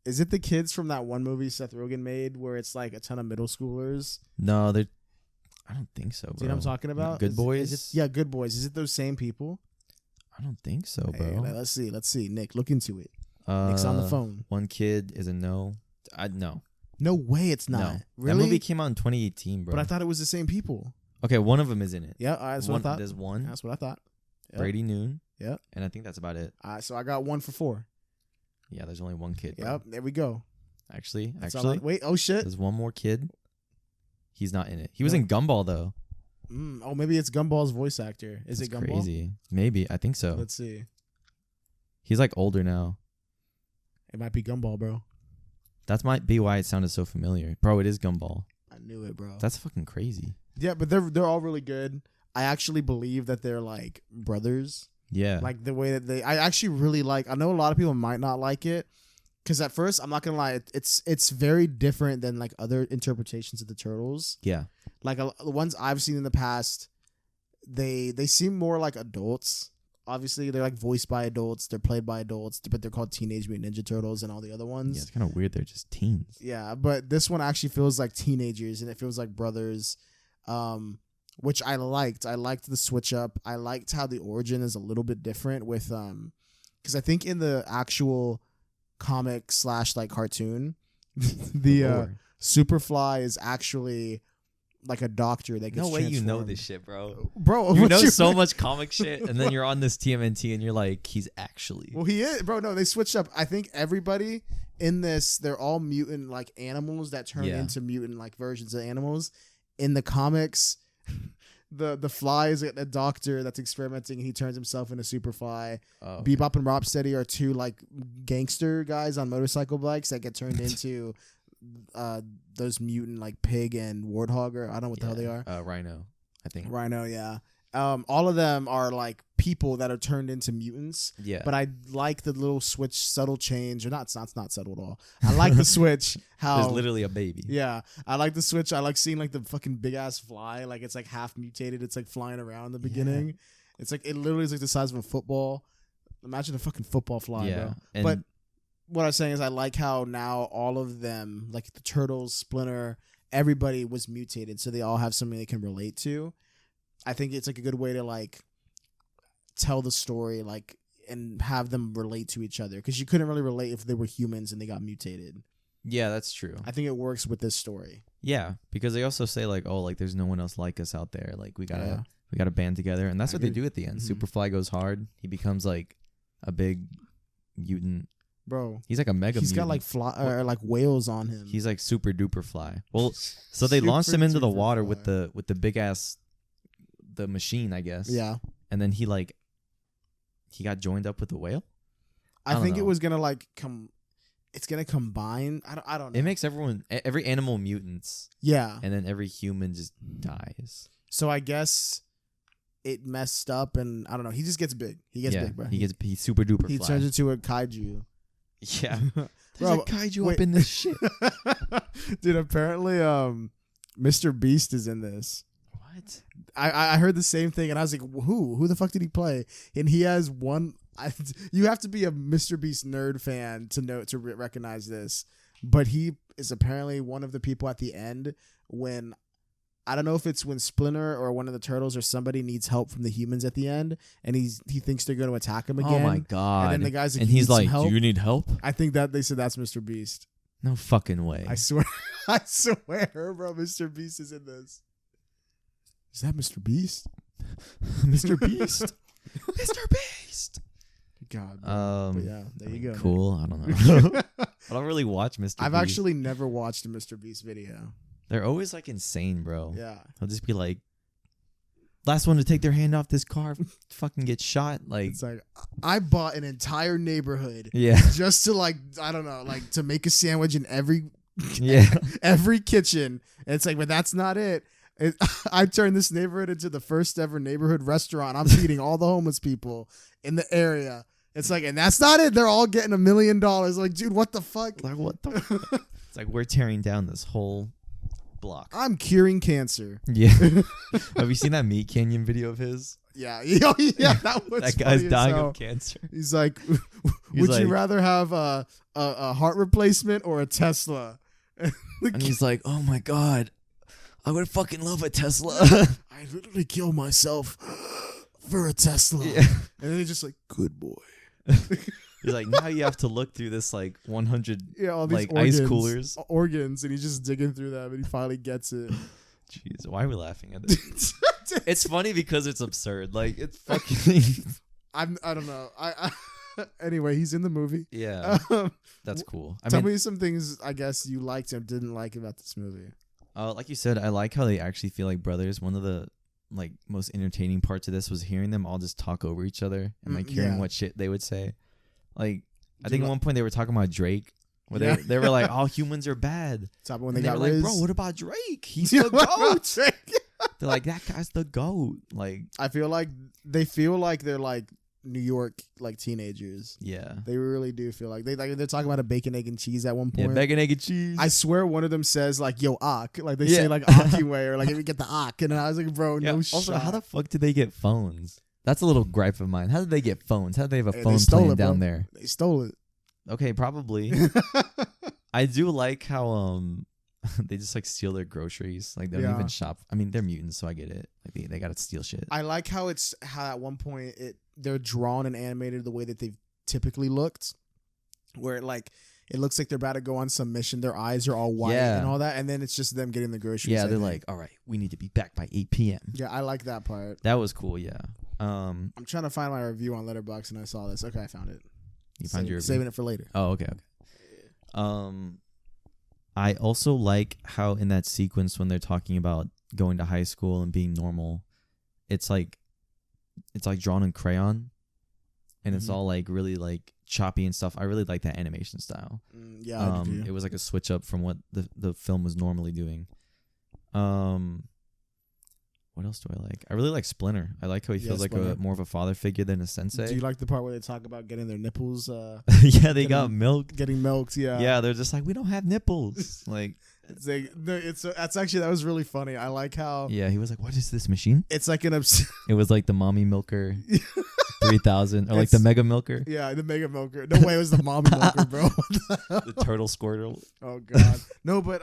S2: Is it the kids from that one movie Seth Rogen made where it's like a ton of middle schoolers?
S1: No, I don't think so, bro.
S2: Do you know what I'm talking about?
S1: Good Boys?
S2: Yeah, Good Boys. Is it those same people?
S1: I don't think so, bro.
S2: Hey, let's see. Nick, look into it. Nick's on the phone.
S1: One kid is a no. No.
S2: No way it's not.
S1: No.
S2: Really?
S1: That movie came out in 2018, bro.
S2: But I thought it was the same people.
S1: Okay, one of them is in it.
S2: Yeah, that's what I thought.
S1: There's one.
S2: That's what I thought. Yep.
S1: Brady Noon.
S2: Yeah.
S1: And I think that's about it.
S2: So I got 1 for 4.
S1: Yeah, there's only one kid.
S2: Yep, there we go.
S1: Actually,
S2: wait, oh shit.
S1: There's one more kid. He's not in it. He was in Gumball though.
S2: Oh, maybe it's Gumball's voice actor. Is
S1: That's
S2: it Gumball?
S1: crazy. Maybe. I think so.
S2: Let's see.
S1: He's like older now.
S2: It might be Gumball, bro.
S1: That might be why it sounded so familiar. Bro, it is Gumball.
S2: I knew it, bro.
S1: That's fucking crazy.
S2: Yeah, but they're all really good. I actually believe that they're like brothers.
S1: Yeah.
S2: Like the way that I actually really like. I know a lot of people might not like it because at first, I'm not gonna lie, it's very different than like other interpretations of the Turtles.
S1: Yeah.
S2: Like the ones I've seen in the past, they seem more like adults. Obviously, they're like voiced by adults. They're played by adults, but they're called Teenage Mutant Ninja Turtles and all the other ones.
S1: Yeah, it's kind of weird. They're just teens.
S2: Yeah, but this one actually feels like teenagers and it feels like brothers, which I liked. I liked the switch up. I liked how the origin is a little bit different with because I think in the actual comic / like cartoon, the Superfly is actually like a doctor that gets
S1: no way you know
S2: transformed.
S1: this shit, bro.
S2: Bro,
S1: You
S2: what
S1: know so
S2: mean?
S1: much comic shit, and then you're on this TMNT, and you're like, he's actually.
S2: Well, he is, bro. No, they switched up. I think everybody in this, they're all mutant like animals that turn into mutant like versions of animals. In the comics, the Fly is a doctor that's experimenting, and he turns himself into Superfly.
S1: Oh,
S2: Bebop and Rocksteady are two like gangster guys on motorcycle bikes that get turned into those mutant like pig and warthog, or I don't know what the hell they are.
S1: Rhino, I think.
S2: Rhino, yeah. All of them are like people that are turned into mutants.
S1: Yeah.
S2: But I like the little switch, subtle change, or not. It's not subtle at all. I like the switch. How
S1: there's literally a baby.
S2: Yeah, I like the switch. I like seeing like the fucking big ass fly. Like it's like half mutated. It's like flying around in the beginning. Yeah. It's like it literally is like the size of a football. Imagine a fucking football fly, bro. But what I'm saying is I like how now all of them, like the Turtles, Splinter, everybody was mutated, so they all have something they can relate to. I think it's like a good way to like tell the story, like, and have them relate to each other, because you couldn't really relate if they were humans and they got mutated.
S1: Yeah, that's true.
S2: I think it works with this story.
S1: Yeah, because they also say like, oh, like there's no one else like us out there. Like we gotta band together, and that's what they do at the end. Mm-hmm. Superfly goes hard. He becomes like a big mutant.
S2: Bro,
S1: he's like a mega.
S2: He's
S1: mutant.
S2: got like fly or like whales on him.
S1: He's like super duper fly. Well, so they launched him into the water with the big ass, the machine, I guess.
S2: Yeah.
S1: And then he got joined up with the whale.
S2: I think it was gonna like it's gonna combine. I don't know.
S1: It makes every animal mutants.
S2: Yeah.
S1: And then every human just dies.
S2: So I guess it messed up, and I don't know. He just gets big. He gets big, bro.
S1: He's super duper fly.
S2: He turns into a kaiju.
S1: Yeah. There's a kaiju up in this shit.
S2: Dude, apparently Mr. Beast is in this.
S1: What?
S2: I heard the same thing, and I was like, who the fuck did he play? And he has one. You have to be a Mr. Beast nerd fan to recognize this, but he is apparently one of the people at the end when, I don't know if it's when Splinter or one of the Turtles or somebody needs help from the humans at the end, and he thinks they're going to attack him again.
S1: Oh my god!
S2: And then the guy's like,
S1: and he's like,
S2: help?
S1: "Do you need help?"
S2: I think that they said that's Mr. Beast.
S1: No fucking way!
S2: I swear, bro, Mr. Beast is in this. Is that Mr. Beast?
S1: Mr. Beast. Mr. Beast.
S2: God. But yeah, there you go.
S1: Cool. I don't know. I don't really watch Mr. Beast.
S2: I've actually never watched a Mr. Beast video.
S1: They're always like insane, bro.
S2: Yeah.
S1: He'll just be like, last one to take their hand off this car fucking get shot. Like,
S2: it's like, I bought an entire neighborhood.
S1: Yeah.
S2: Just to like, I don't know, like to make a sandwich in every kitchen. And it's like, but that's not it. I turned this neighborhood into the first ever neighborhood restaurant. I'm feeding all the homeless people in the area. It's like, and that's not it. They're all getting $1 million. Like, dude, what the fuck?
S1: Like, what the fuck? It's like, we're tearing down this whole block.
S2: I'm curing cancer.
S1: Yeah. Have you seen that Meat Canyon video of his?
S2: Yeah. That was
S1: that guy's dying of cancer.
S2: He's like, would you rather have a heart replacement or a Tesla?
S1: And he's like, oh my God, I would fucking love a Tesla.
S2: I literally kill myself for a Tesla.
S1: Yeah.
S2: And then he's just like, good boy.
S1: He's like, now you have to look through this like 100
S2: all these
S1: like
S2: organs,
S1: ice coolers.
S2: Organs, and he's just digging through them, and he finally gets it.
S1: Jeez, why are we laughing at this? It's funny because it's absurd. Like, it's fucking...
S2: I don't know. I anyway, he's in the movie.
S1: Yeah. That's cool.
S2: Tell me some things, I guess, you liked and didn't like about this movie.
S1: Like you said, I like how they actually feel like brothers. One of the like most entertaining parts of this was hearing them all just talk over each other and like hearing what shit they would say. Like I think at one point they were talking about Drake. Where they were like, all humans are bad.
S2: Top when they
S1: were
S2: Riz.
S1: like, bro, what about Drake? He's the GOAT. They're like, that guy's the GOAT. Like,
S2: I feel like they feel like they're like New York like teenagers.
S1: Yeah,
S2: they really do feel like they're talking about a bacon, egg, and cheese at one point.
S1: Yeah, bacon, egg, and cheese.
S2: I swear one of them says like, "Yo, Ak," like they say like Aki way or like if you get the Ak, and I was like, bro, no shit.
S1: Also, how the fuck did they get phones? That's a little gripe of mine. How did they get phones? How did they have a phone plan down there?
S2: They stole it.
S1: Okay, probably. I do like how they just like steal their groceries. Like they don't even shop. I mean, they're mutants, so I get it. Like they gotta steal shit.
S2: I like how at one point they're drawn and animated the way that they've typically looked, where it looks like they're about to go on some mission. Their eyes are all white and all that, and then it's just them getting the groceries.
S1: Yeah, they're like, all right, we need to be back by 8 p.m.
S2: Yeah, I like that part.
S1: That was cool. Yeah.
S2: I'm trying to find my review on Letterboxd, and I saw this. Okay, I found it.
S1: You found your review?
S2: Saving it for later.
S1: Oh, okay. I also like how in that sequence when they're talking about going to high school and being normal, it's like drawn in crayon, and it's all like really like choppy and stuff. I really like that animation style.
S2: Yeah,
S1: it was like a switch up from what the film was normally doing. What else do I like? I really like Splinter. I like how he feels like more of a father figure than a sensei.
S2: Do you like the part where they talk about getting their nipples?
S1: Yeah, they got milk.
S2: Getting milked, yeah.
S1: Yeah, they're just like, we don't have nipples. Like,
S2: that's actually, that was really funny. I like how.
S1: Yeah, he was like, what is this machine?
S2: It's like an.
S1: It was like the Mommy Milker 3000 or like the Mega Milker.
S2: Yeah, the Mega Milker. No way, it was the Mommy Milker, bro.
S1: The Turtle Squirtle.
S2: Oh God, no, but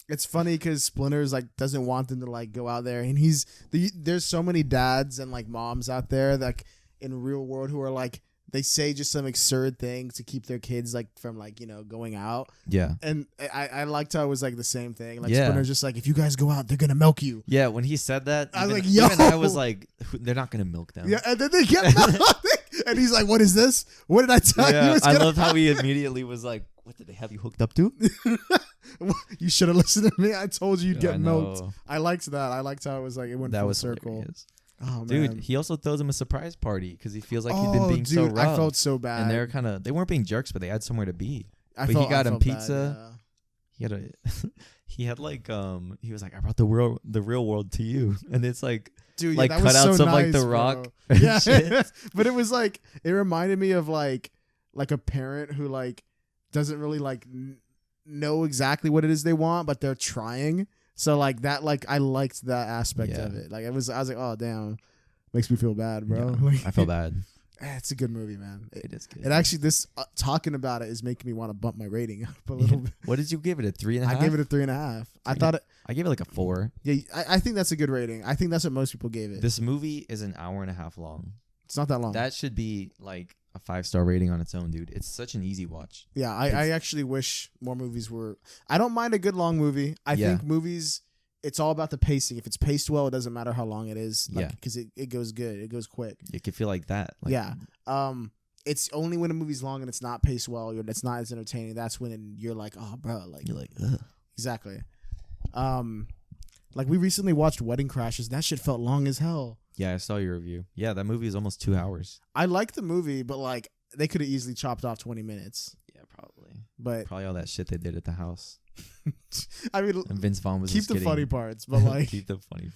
S2: it's funny because Splinter's like doesn't want them to like go out there, and there's so many dads and like moms out there that in real world who are like they say just some absurd things to keep their kids like from like going out.
S1: Yeah,
S2: and I liked how it was like the same thing. Like Splinter's just like, if you guys go out, they're gonna milk you.
S1: Yeah, when he said that,
S2: I was like, yo,
S1: even I was like, they're not gonna milk them.
S2: Yeah, and then they get milked, and he's like, what is this? What did I tell you?
S1: I love how he immediately was like, what did they have you hooked up to?
S2: You should have listened to me. I told you you'd get milked. I liked that. I liked how it was like it went full circle.
S1: Hilarious.
S2: Oh,
S1: dude,
S2: man.
S1: he also throws him a surprise party because he feels like he'd been being so rough.
S2: I felt so bad.
S1: And they weren't being jerks, but they had somewhere to be. He got him pizza. Bad, he had like he was like, I brought the real world to you, and it's like,
S2: dude,
S1: like cutouts
S2: so
S1: of like
S2: nice,
S1: The Rock.
S2: Yeah, but it was like it reminded me of like a parent who like doesn't really like know exactly what it is they want, but they're trying. So like that, like I liked that aspect of it. Like I was like, oh damn, makes me feel bad, bro.
S1: Yeah, I feel bad.
S2: It's a good movie, man.
S1: It is good.
S2: It actually, this talking about it is making me want to bump my rating up a little bit.
S1: What did you give it? A 3.5?
S2: I gave it a 3.5.
S1: I gave it like a 4.
S2: Yeah, I think that's a good rating. I think that's what most people gave it.
S1: This movie is an hour and a half long.
S2: It's not that long.
S1: That should be like a 5-star rating on its own, dude. It's such an easy watch.
S2: Yeah, I actually wish more movies were. I don't mind a good long movie. I think movies, it's all about the pacing. If it's paced well, it doesn't matter how long it is. Because it goes good. It goes quick.
S1: You can feel like that. Like,
S2: yeah. It's only when a movie's long and it's not paced well, or it's not as entertaining. That's when you're like, oh, bro, like
S1: you're like, ugh.
S2: Exactly. Like we recently watched Wedding Crashers. That shit felt long as hell.
S1: Yeah, I saw your review. Yeah, that movie is almost 2 hours.
S2: I like the movie, but like they could have easily chopped off 20 minutes.
S1: Yeah, probably.
S2: But
S1: probably all that shit they did at the house.
S2: I mean,
S1: and Vince Vaughn was
S2: keep the funny parts, but like
S1: keep the funny.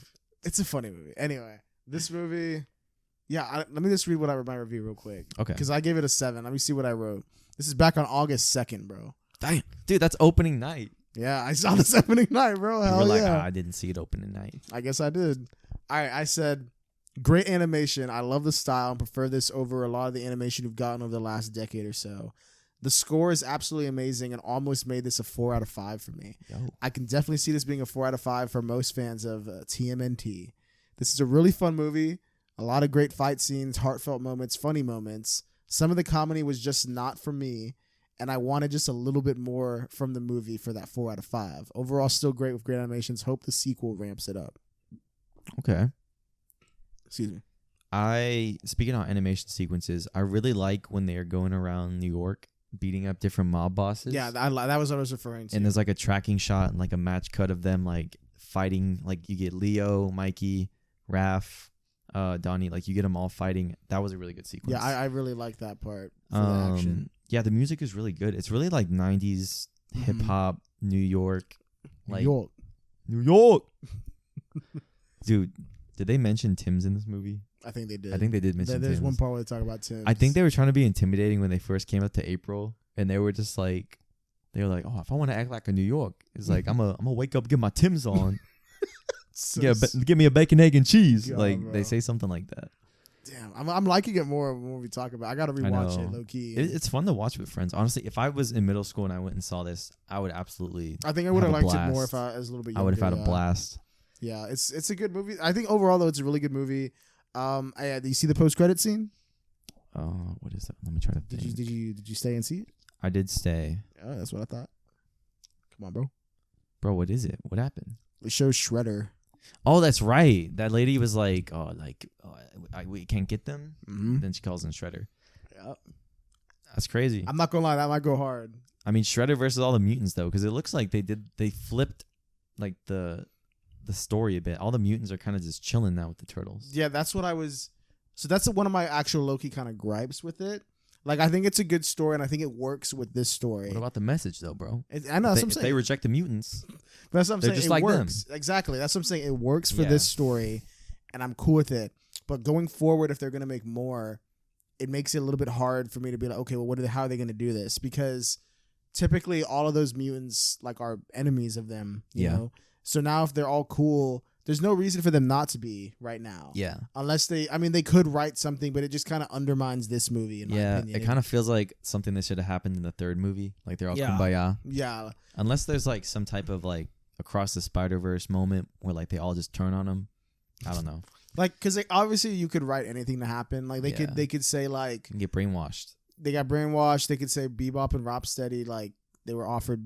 S2: It's a funny movie. Anyway, this movie. Yeah, let me just read what I wrote my review real quick. Okay. Because I gave it a 7. Let me see what I wrote. This is back on August 2nd, bro.
S1: Damn, dude, that's opening night.
S2: Yeah, I saw this opening night, bro. Hell
S1: you were like,
S2: yeah.
S1: I didn't see it opening night.
S2: I guess I did. All right, I said, great animation. I love the style and prefer this over a lot of the animation we've gotten over the last decade or so. The score is absolutely amazing and almost made this a 4 out of 5 for me.
S1: Yo.
S2: I can definitely see this being a 4 out of 5 for most fans of TMNT. This is a really fun movie. A lot of great fight scenes, heartfelt moments, funny moments. Some of the comedy was just not for me, and I wanted just a little bit more from the movie for that 4 out of 5. Overall, still great with great animations. Hope the sequel ramps it up.
S1: Okay.
S2: Excuse me.
S1: Speaking of animation sequences, I really like when they're going around New York beating up different mob bosses.
S2: Yeah, that was what I was referring to.
S1: And there's like a tracking shot and like a match cut of them like fighting. Like you get Leo, Mikey, Raph, Donnie, like you get them all fighting. That was a really good sequence.
S2: Yeah, I really like that part for the action.
S1: Yeah, the music is really good. It's really like 90s hip hop, New York. Like New York. Dude, did they mention Tim's in this movie?
S2: I think they did.
S1: I think they did mention
S2: There's
S1: Tim's.
S2: one part where they talk about Tim's.
S1: I think they were trying to be intimidating when they first came up to April, and they were just like, oh, if I want to act like a New York, it's like I'm a wake up, get my Tim's on, give me a bacon, egg, and cheese.
S2: God,
S1: like
S2: bro.
S1: they say something like that.
S2: Damn, I'm liking it more when we talk about. I gotta rewatch it, low key.
S1: It's fun to watch with friends. Honestly, if I was in middle school and I went and saw this, I would absolutely.
S2: I think I would have liked it more if I was a little bit younger.
S1: I would have had a blast.
S2: Yeah, it's a good movie. I think overall though, it's a really good movie. Do you see the post credit scene?
S1: What is that? Let me try to think.
S2: Did you stay and see it?
S1: I did stay.
S2: Oh, that's what I thought. Come on, bro.
S1: Bro, what is it? What happened?
S2: It shows Shredder.
S1: Oh, that's right. That lady was like, we can't get them.
S2: Mm-hmm.
S1: Then she calls in Shredder.
S2: Yep.
S1: That's crazy.
S2: I'm not gonna lie, that might go hard.
S1: I mean, Shredder versus all the mutants though, because it looks like they flipped like the story a bit. All the mutants are kind of just chilling now with the turtles.
S2: Yeah, that's what I was. So that's one of my actual low-key kind of gripes with it. Like, I think it's a good story, and I think it works with this story.
S1: What about the message, though, bro?
S2: I know, that's what I'm saying.
S1: If they reject the mutants,
S2: but that's what I'm saying.
S1: just
S2: it
S1: like
S2: works.
S1: them.
S2: Exactly. That's what I'm saying. It works for this story, and I'm cool with it. But going forward, if they're going to make more, it makes it a little bit hard for me to be like, okay, well, how are they going to do this? Because typically, all of those mutants like are enemies of them, you know? So now if they're all cool, there's no reason for them not to be right now.
S1: Yeah.
S2: Unless they could write something, but it just kind of undermines this movie, in my opinion.
S1: It kind of feels like something that should have happened in the third movie. Like they're all kumbaya.
S2: Yeah.
S1: Unless there's like some type of like across the Spider-Verse moment where like they all just turn on them. I don't know.
S2: Like, because obviously you could write anything to happen. Like they could say like
S1: get brainwashed.
S2: They got brainwashed. They could say Bebop and Rocksteady like they were offered,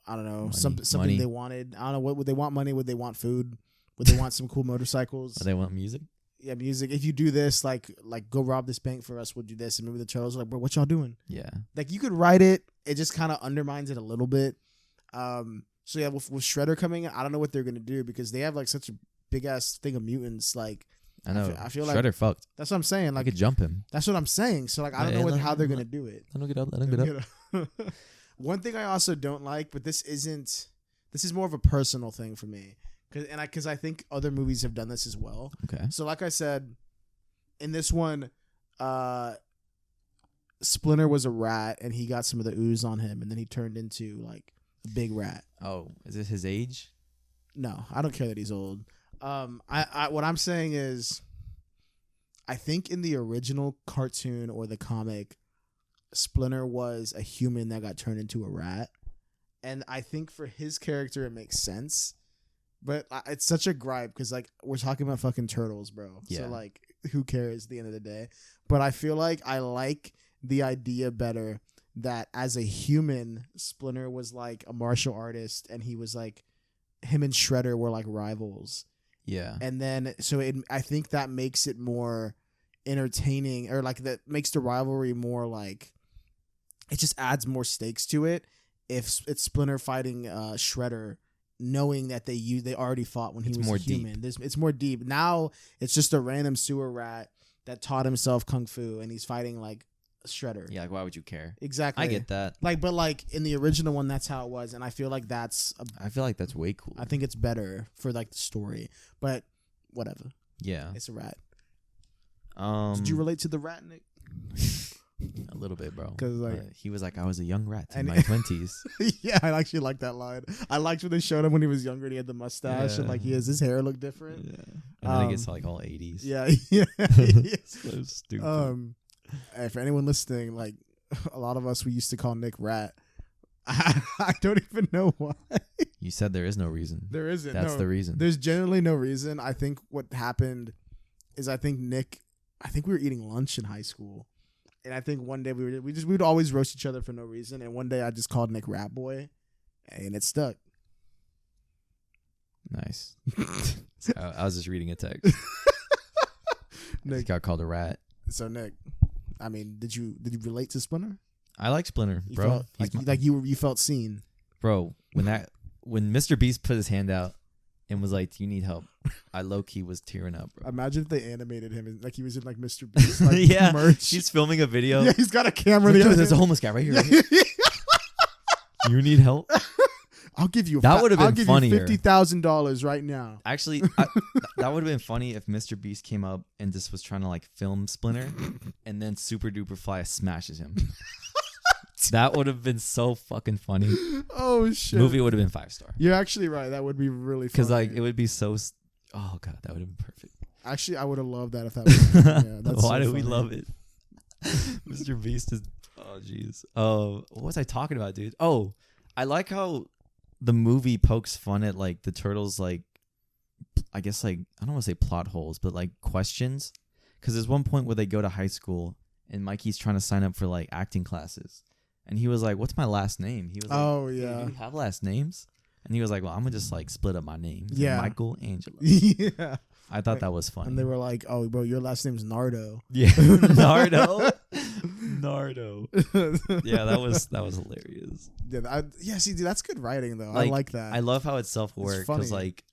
S2: I don't know, something money. They wanted. I don't know. What would they want? Money? Would they want food? Would they want some cool motorcycles?
S1: Would they want music?
S2: Yeah, music. If you do this, like go rob this bank for us, we'll do this. And maybe the Turtles are like, bro, what y'all doing?
S1: Yeah. Like
S2: you could write it. It just kind of undermines it a little bit. So yeah, with Shredder coming in, I don't know what they're gonna do because they have like such a big ass thing of mutants. Like
S1: I know.
S2: I feel
S1: Shredder
S2: like
S1: fucked.
S2: That's what I'm saying. Like
S1: I could jump him.
S2: That's what I'm saying. So like I don't know how they're gonna do it.
S1: Let him get up. Let him get up.
S2: One thing I also don't like, but this is more of a personal thing for me, because I think other movies have done this as well.
S1: Okay.
S2: So like I said, in this one, Splinter was a rat and he got some of the ooze on him, and then he turned into like a big rat.
S1: Oh, is it his age?
S2: No, I don't care that he's old. What I'm saying is, I think in the original cartoon or the comic, Splinter was a human that got turned into a rat. And I think for his character, it makes sense. But it's such a gripe because, like, we're talking about fucking turtles, bro. Yeah. So, like, who cares at the end of the day? But I feel like I like the idea better that as a human, Splinter was, like, a martial artist. And he was, like, him and Shredder were, like, rivals.
S1: Yeah.
S2: And then, so I think that makes it more entertaining, or, like, that makes the rivalry more, like, it just adds more stakes to it. If it's Splinter fighting Shredder, knowing that they already fought when he was a human. It's more deep. Now it's just a random sewer rat that taught himself kung fu, and he's fighting like Shredder.
S1: Yeah, like why would you care?
S2: Exactly.
S1: I get that.
S2: But in the original one, that's how it was, and I feel like that's
S1: way cool.
S2: I think it's better for like the story, but whatever.
S1: Yeah,
S2: it's a rat. Did you relate to the rat, Nick?
S1: A little bit, bro.
S2: Because like
S1: he was like, I was a young rat in my 20s.
S2: Yeah, I actually like that line. I liked when they showed him when he was younger and he had the mustache and like his hair looked different.
S1: Yeah, and then it gets like all 80s.
S2: Yeah, yeah.
S1: So stupid.
S2: And for anyone listening, like a lot of us, we used to call Nick Rat. I don't even know why.
S1: You said there is no reason.
S2: There isn't.
S1: That's the reason.
S2: There's generally no reason. I think what happened is I think we were eating lunch in high school. And I think one day we would always roast each other for no reason. And one day I just called Nick Rat Boy, and it stuck.
S1: Nice. I was just reading a text. Nick got called a rat.
S2: So Nick, I mean, did you relate to Splinter?
S1: I like Splinter, bro.
S2: You felt seen,
S1: bro. When Mr. Beast put his hand out and was like, "Do you need help?" I low key was tearing up, bro.
S2: Imagine if they animated him like he was in like Mr. Beast, like
S1: yeah,
S2: merch.
S1: he's filming a video.
S2: Yeah, he's got a camera.
S1: Like, dude, there's a homeless guy right here. Right here. You need help?
S2: I'll give you.
S1: That would have been
S2: I'll give
S1: funnier.
S2: you $50,000 right now.
S1: Actually, that would have been funny if Mr. Beast came up and just was trying to like film Splinter, and then Super Duper Fly smashes him. That would have been so fucking funny.
S2: Oh shit!
S1: Movie would have been 5-star.
S2: You're actually right. That would be really funny.
S1: Because like it would be so. Oh god, that would have been perfect.
S2: Actually, I would have loved that if that was. Yeah, that's
S1: Why
S2: so
S1: do we
S2: funny.
S1: love it? Mr. Beast is. Oh jeez. Oh, what was I talking about, dude? Oh, I like how the movie pokes fun at like the turtles, like I guess like I don't want to say plot holes, but like questions. Because there's one point where they go to high school and Mikey's trying to sign up for like acting classes, and he was like, "What's my last name?" He was like,
S2: Oh
S1: "Hey,
S2: yeah.
S1: do you have last names?" And he was like, "Well, I'm gonna just like split up my name.
S2: Yeah.
S1: Michael Angelo."
S2: Yeah.
S1: I thought that was funny.
S2: And they were like, "Oh, bro, your last name's Nardo."
S1: Yeah, Nardo. Nardo. Yeah, that was hilarious.
S2: Yeah, see, dude, that's good writing though.
S1: Like,
S2: I like that.
S1: I love how it's self-aware because,
S2: funny.
S1: like,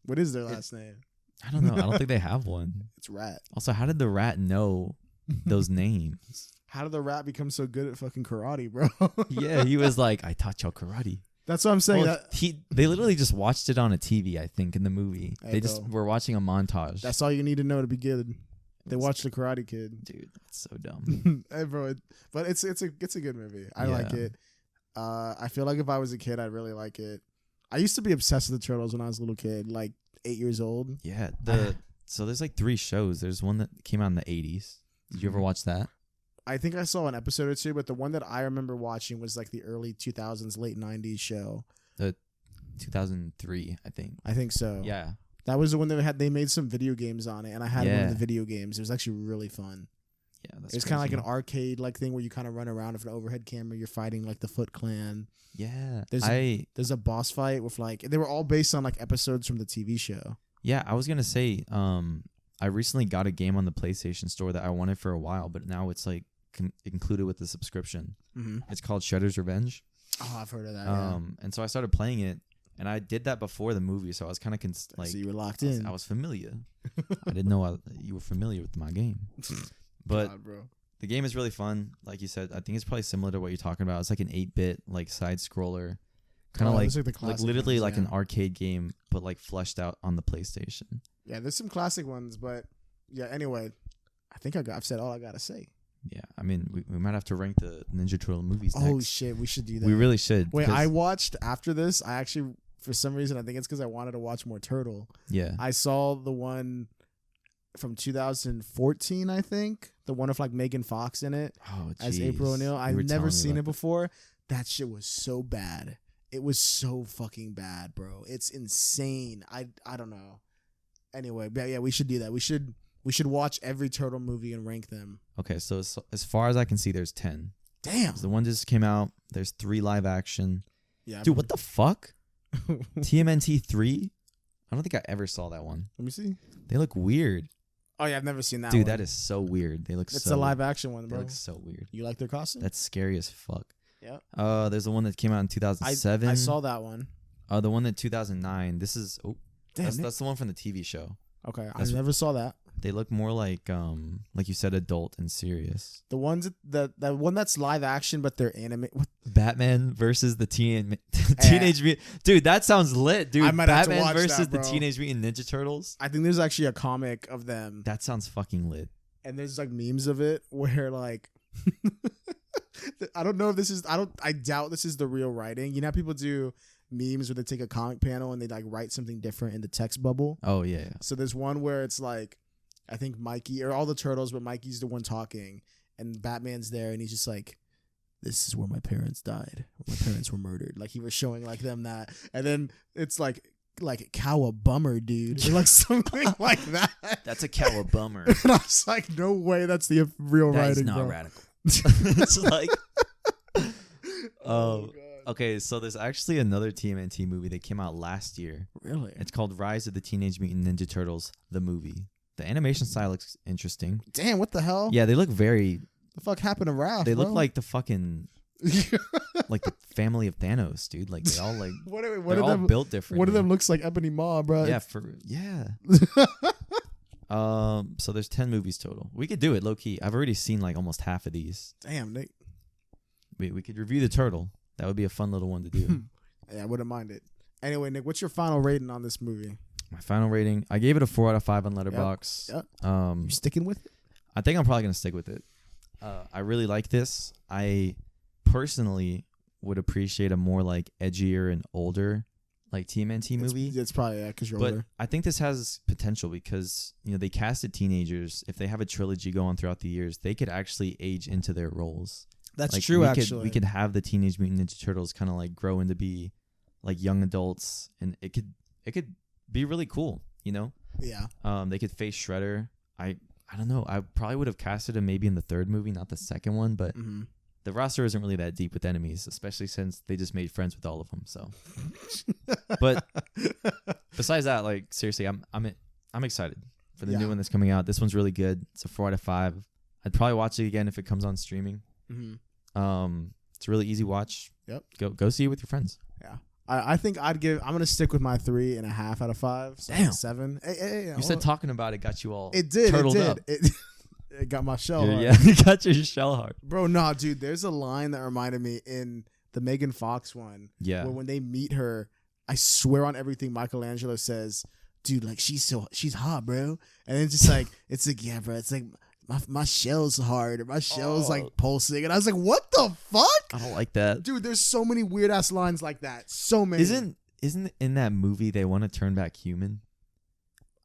S2: What is their last name?
S1: I don't know. I don't think they have one.
S2: It's Rat.
S1: Also, how did the rat know those names?
S2: How did the rat become so good at fucking karate, bro?
S1: Yeah, he was like, "I taught y'all karate."
S2: That's what I'm saying.
S1: Well, they literally just watched it on a TV, I think, in the movie.
S2: Hey,
S1: They just
S2: bro.
S1: were watching a montage.
S2: That's all you need to know to be good. They watched the Karate Kid.
S1: Dude, that's so dumb.
S2: Hey, bro, but it's a good movie. I like
S1: Yeah.
S2: it. I feel like if I was a kid, I'd really like it. I used to be obsessed with the Turtles when I was a little kid, like 8 years old.
S1: Yeah. So there's like 3 shows. There's one that came out in the 80s. Did you ever watch that?
S2: I think I saw an episode or two, but the one that I remember watching was like the early 2000s, late 90s show.
S1: 2003, I think.
S2: I think so.
S1: Yeah.
S2: That was the one that they made some video games on it, and I had one of
S1: Yeah.
S2: the video games. It was actually really fun.
S1: Yeah, that's
S2: It's kind of like
S1: crazy.
S2: an arcade like thing where you kind of run around with an overhead camera. You're fighting like the Foot Clan.
S1: Yeah.
S2: There's a boss fight with like they were all based on like episodes from the TV show.
S1: Yeah, I was going to say I recently got a game on the PlayStation Store that I wanted for a while, but now it's like included with the subscription.
S2: Mm-hmm.
S1: It's called Shredder's Revenge.
S2: Oh, I've heard of that. Yeah.
S1: And so I started playing it, and I did that before the movie, so I was kind of like
S2: So you were locked in.
S1: I was familiar. I didn't know you were familiar with my game. But
S2: God, bro.
S1: the game is really fun. Like you said, I think it's probably similar to what you're talking about. It's like an 8-bit like side scroller, kind of
S2: those are the
S1: like
S2: classic
S1: literally
S2: ones,
S1: like
S2: yeah.
S1: an arcade game, but like fleshed out on the PlayStation.
S2: Yeah, there's some classic ones, but yeah. Anyway, I think I've said all I gotta say.
S1: Yeah, I mean, we might have to rank the Ninja Turtle movies next.
S2: Oh shit, we should do that.
S1: We really should.
S2: Wait,
S1: 'cause-
S2: I watched after this. I actually, for some reason, I think it's because I wanted to watch more Turtle.
S1: Yeah.
S2: I saw the one from 2014, I think, the one with like Megan Fox in it
S1: Oh,
S2: as
S1: jeez.
S2: April O'Neil.
S1: You
S2: I've
S1: were
S2: never
S1: telling me
S2: seen
S1: about
S2: it before. That shit was so bad. It was so fucking bad, bro. It's insane. I don't know. Anyway, but yeah, we should do that. We should watch every Turtle movie and rank them.
S1: that. Okay, so as far as I can see, there's 10.
S2: Damn.
S1: So the one just came out. There's 3 live action.
S2: Yeah,
S1: Dude, what the fuck? TMNT 3? I don't think I ever saw that one.
S2: Let me see.
S1: They look weird.
S2: Oh yeah, I've never seen that.
S1: Dude,
S2: one.
S1: that is so weird. They look
S2: It's
S1: so
S2: a live action one,
S1: They
S2: bro.
S1: look so weird.
S2: You like their costume?
S1: That's scary as fuck.
S2: Yeah.
S1: There's the one that came out in 2007.
S2: I saw that one.
S1: The one that 2009. This is
S2: Damn.
S1: that's the one from the TV show.
S2: Okay, I
S1: that's-
S2: never saw that.
S1: They look more like you said, adult and serious.
S2: The ones that one that's live action, but they're anime. What?
S1: Batman versus the Teenage Mutant. Dude, that sounds lit, dude.
S2: I might have to
S1: Batman
S2: watch
S1: versus
S2: that,
S1: the
S2: bro.
S1: Teenage Mutant Ninja Turtles.
S2: I think there's actually a comic of them,
S1: That sounds fucking lit.
S2: and there's like memes of it where like, I don't know if this is. I doubt this is the real writing. You know how people do memes where they take a comic panel and they like write something different in the text bubble.
S1: Oh yeah.
S2: So there's one where it's like, I think Mikey or all the turtles, but Mikey's the one talking, and Batman's there, and he's just like, "This is where my parents died. Where my parents were murdered." Like he was showing like them that, and then it's like Cowabunga, dude, or like something like that.
S1: That's a cowabummer.
S2: And I was like, "No way, that's the real
S1: That
S2: writing,
S1: is not
S2: bro."
S1: radical. It's like,
S2: Oh, God.
S1: okay. So there's actually another TMNT movie that came out last year.
S2: Really?
S1: It's called Rise of the Teenage Mutant Ninja Turtles, the movie. The animation style looks interesting.
S2: Damn, what the hell?
S1: Yeah, they look very.
S2: The fuck happened to Ralph?
S1: They look
S2: bro?
S1: like the fucking like the Family family of Thanos, dude. Like they all like
S2: What
S1: they're all built differently.
S2: One of them looks like Ebony Maw, bro.
S1: Yeah. So there's 10 movies total. We could do it low key. I've already seen like almost half of these.
S2: Damn, Nick.
S1: We could review the turtle. That would be a fun little one to do.
S2: Yeah, I wouldn't mind it. Anyway, Nick, what's your final rating on this movie?
S1: My final rating, I gave it a 4 out of 5 on Letterboxd.
S2: Yep.
S1: You
S2: sticking with it?
S1: I think I'm probably gonna stick with it. I really like this. I personally would appreciate a more like edgier and older like TMNT movie.
S2: It's probably because you're
S1: but
S2: older.
S1: I think this has potential because they casted teenagers. If they have a trilogy go on throughout the years, they could actually age into their roles.
S2: That's
S1: like,
S2: true.
S1: We could have the Teenage Mutant Ninja Turtles kind of like grow into be like young adults, and it could be really cool.
S2: Yeah.
S1: They could face Shredder. I don't know. I probably would have casted him maybe in the third movie, not the second one, but the roster isn't really that deep with enemies, especially since they just made friends with all of them. So, but besides that, like seriously, I'm excited for the new one that's coming out. This one's really good. It's a 4 out of 5. I'd probably watch it again if it comes on streaming. It's a really easy watch.
S2: Yep.
S1: Go see it with your friends.
S2: Yeah. I think I'm gonna stick with my 3.5 out of 5. So
S1: Damn.
S2: 7. Hey,
S1: you said talking about it got you all.
S2: It did.
S1: Turtled
S2: It
S1: up.
S2: did. It got my shell hard.
S1: Yeah, you got your shell hard.
S2: Bro, no, dude. There's a line that reminded me in the Megan Fox one.
S1: Yeah.
S2: Where when they meet her, I swear on everything Michelangelo says, dude, like she's hot, bro. And then just like it's like, yeah, bro. It's like my shell's hard or my shell's like pulsing, and I was like, what the fuck?
S1: I don't like that,
S2: dude. There's so many weird ass lines like that. So many.
S1: Isn't in that movie they want to turn back human?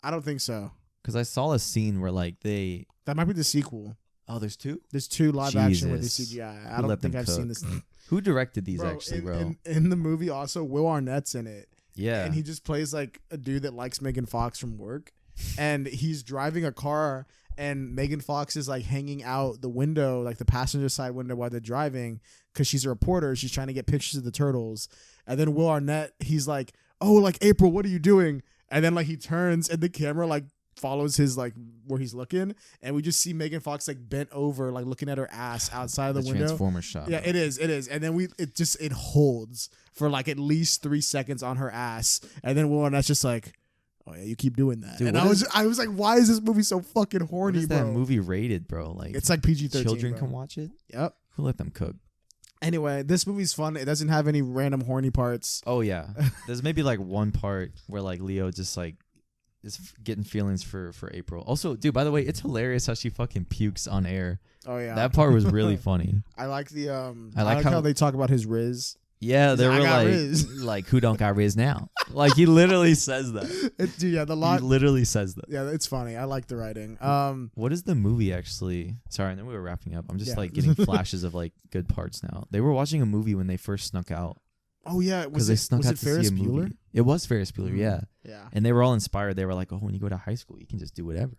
S2: I don't think so.
S1: Because I saw a scene where like
S2: that might be the sequel.
S1: Oh, there's 2?
S2: There's 2 live action with the CGI. I don't think I've seen this.
S1: Who directed these actually, bro?
S2: In the movie also, Will Arnett's in it.
S1: Yeah.
S2: And he just plays like a dude that likes Megan Fox from work. And he's driving a car and Megan Fox is like hanging out the window, like the passenger side window while they're driving because she's a reporter. She's trying to get pictures of the turtles. And then Will Arnett, he's like, oh, like, April, what are you doing? And then like he turns and the camera like follows his like where he's looking, and we just see Megan Fox like bent over, like looking at her ass outside of the window.
S1: Transformer shot.
S2: Yeah, it is. And then it holds for like at least 3 seconds on her ass, and then Will Arnett's just like, oh yeah, you keep doing that. Dude, and I was like, why is this movie so fucking horny,
S1: what is
S2: bro?
S1: That movie rated, bro? Like
S2: it's like PG-13.
S1: Children
S2: bro.
S1: can watch it.
S2: Yep.
S1: Who let them cook?
S2: Anyway, this movie's fun. It doesn't have any random horny parts.
S1: Oh yeah, there's maybe like one part where like Leo just like is getting feelings for April. Also, dude, by the way, it's hilarious how she fucking pukes on air.
S2: Oh yeah,
S1: that part was really funny.
S2: I like the I like how they talk about his Riz.
S1: Yeah, they were like, who don't got Riz now? Like he literally says that.
S2: Dude, yeah, the line
S1: he literally says that.
S2: Yeah, it's funny. I like the writing.
S1: What is the movie actually? Sorry, and then we were wrapping up. I'm just like getting flashes of like good parts now. They were watching a movie when they first snuck out.
S2: Oh yeah,
S1: was it Ferris Bueller? It was Ferris Bueller, yeah.
S2: Yeah.
S1: And they were all inspired. They were like, "Oh, when you go to high school, you can just do whatever."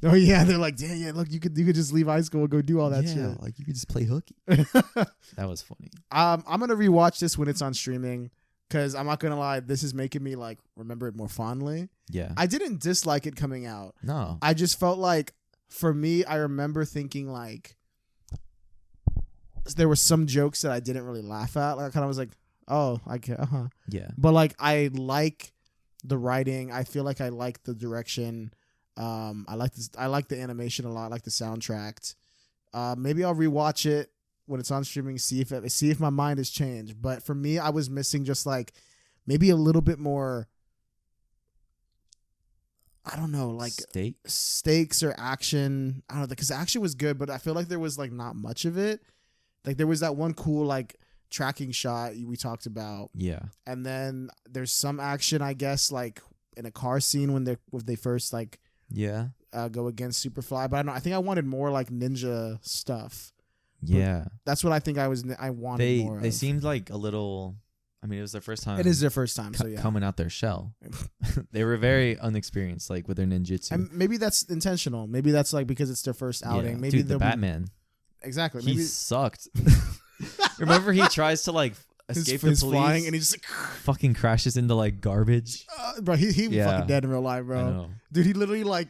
S2: Oh yeah, they're like, "Yeah, look, you could just leave high school and go do all that shit.
S1: Like you could just play hooky." That was funny.
S2: I'm gonna rewatch this when it's on streaming because I'm not gonna lie, this is making me like remember it more fondly.
S1: Yeah.
S2: I didn't dislike it coming out.
S1: No.
S2: I just felt like for me, I remember thinking like there were some jokes that I didn't really laugh at. Like I kind of was like, oh,
S1: yeah.
S2: But like I like the writing. I feel like I like the direction. I like this. I like the animation a lot. I like the soundtrack. Maybe I'll rewatch it when it's on streaming. See if my mind has changed. But for me, I was missing just like maybe a little bit more. I don't know, like stakes or action. I don't know, because action was good, but I feel like there was like not much of it. Like there was that one cool like tracking shot we talked about.
S1: Yeah.
S2: And then there's some action, I guess, like in a car scene when they first like go against Superfly. But I don't know. I think I wanted more like ninja stuff.
S1: Yeah.
S2: But that's what I think I wanted more.
S1: They seemed like a little. I mean, it was their first time.
S2: It is their first time, so yeah.
S1: Coming out their shell. They were very unexperienced, like with their ninjutsu.
S2: And maybe that's intentional. Maybe that's like because it's their first outing.
S1: Yeah.
S2: Maybe
S1: Dude, the Batman.
S2: Exactly.
S1: He sucked. Remember, he tries to like escape the police,
S2: flying, and he just like,
S1: fucking crashes into like garbage.
S2: Bro, he fucking dead in real life, bro.
S1: I know.
S2: Dude, he literally like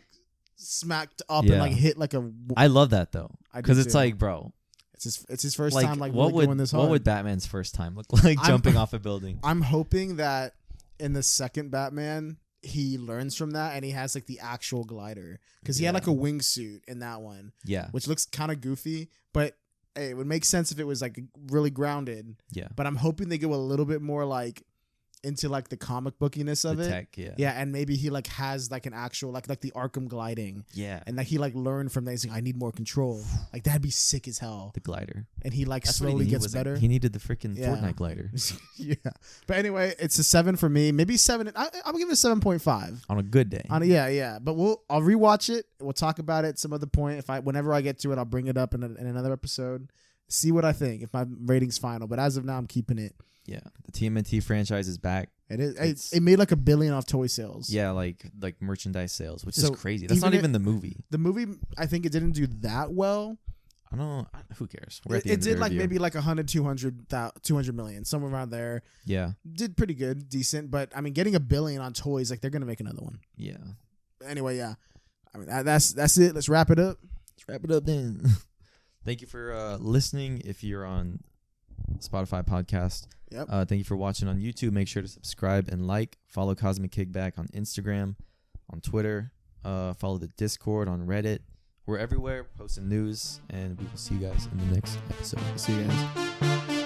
S2: smacked up and like hit like a.
S1: I love that though, because it's like, bro,
S2: It's his first
S1: Like,
S2: time like
S1: what
S2: really going this hard.
S1: What would Batman's first time look like? Jumping off a building.
S2: I'm hoping that in the second Batman, he learns from that and he has like the actual glider, because he had like a wingsuit in that one.
S1: Yeah,
S2: which looks kind of goofy, but hey, it would make sense if it was like really grounded.
S1: Yeah,
S2: but I'm hoping they go a little bit more like into like the comic bookiness of
S1: the
S2: it.
S1: tech,
S2: yeah, and maybe he like has like an actual like the Arkham gliding.
S1: Yeah,
S2: and like he like learned from that. He's like, I need more control. Like that'd be sick as hell.
S1: The glider,
S2: and he like
S1: That's
S2: slowly gets
S1: like,
S2: better.
S1: he needed the freaking Fortnite glider.
S2: Yeah, but anyway, it's a 7 for me. Maybe 7. I'll give it a 7.5
S1: on a good day.
S2: Yeah. But I'll rewatch it. We'll talk about it some other point. Whenever I get to it, I'll bring it up in another episode. See what I think if my rating's final. But as of now, I'm keeping it.
S1: Yeah, the TMNT franchise is back.
S2: It is. It made like $1 billion off toy sales.
S1: Yeah, like merchandise sales, which is crazy. That's
S2: even
S1: not even the movie.
S2: The movie, I think it didn't do that well.
S1: I don't. Who cares?
S2: It did like maybe like 100, 200 million, somewhere around there.
S1: Yeah,
S2: did pretty good, decent. But I mean, getting $1 billion on toys, like they're gonna make another one.
S1: Yeah.
S2: Anyway, yeah. I mean, that's it. Let's wrap it up.
S1: Then. Thank you for listening. If you're on Spotify podcast,
S2: yep.
S1: Thank you for watching on YouTube. Make sure to subscribe and like. Follow Cosmic Kickback on Instagram, on Twitter. Follow the Discord on Reddit. We're everywhere posting news, and we will see you guys in the next episode.
S2: See you guys.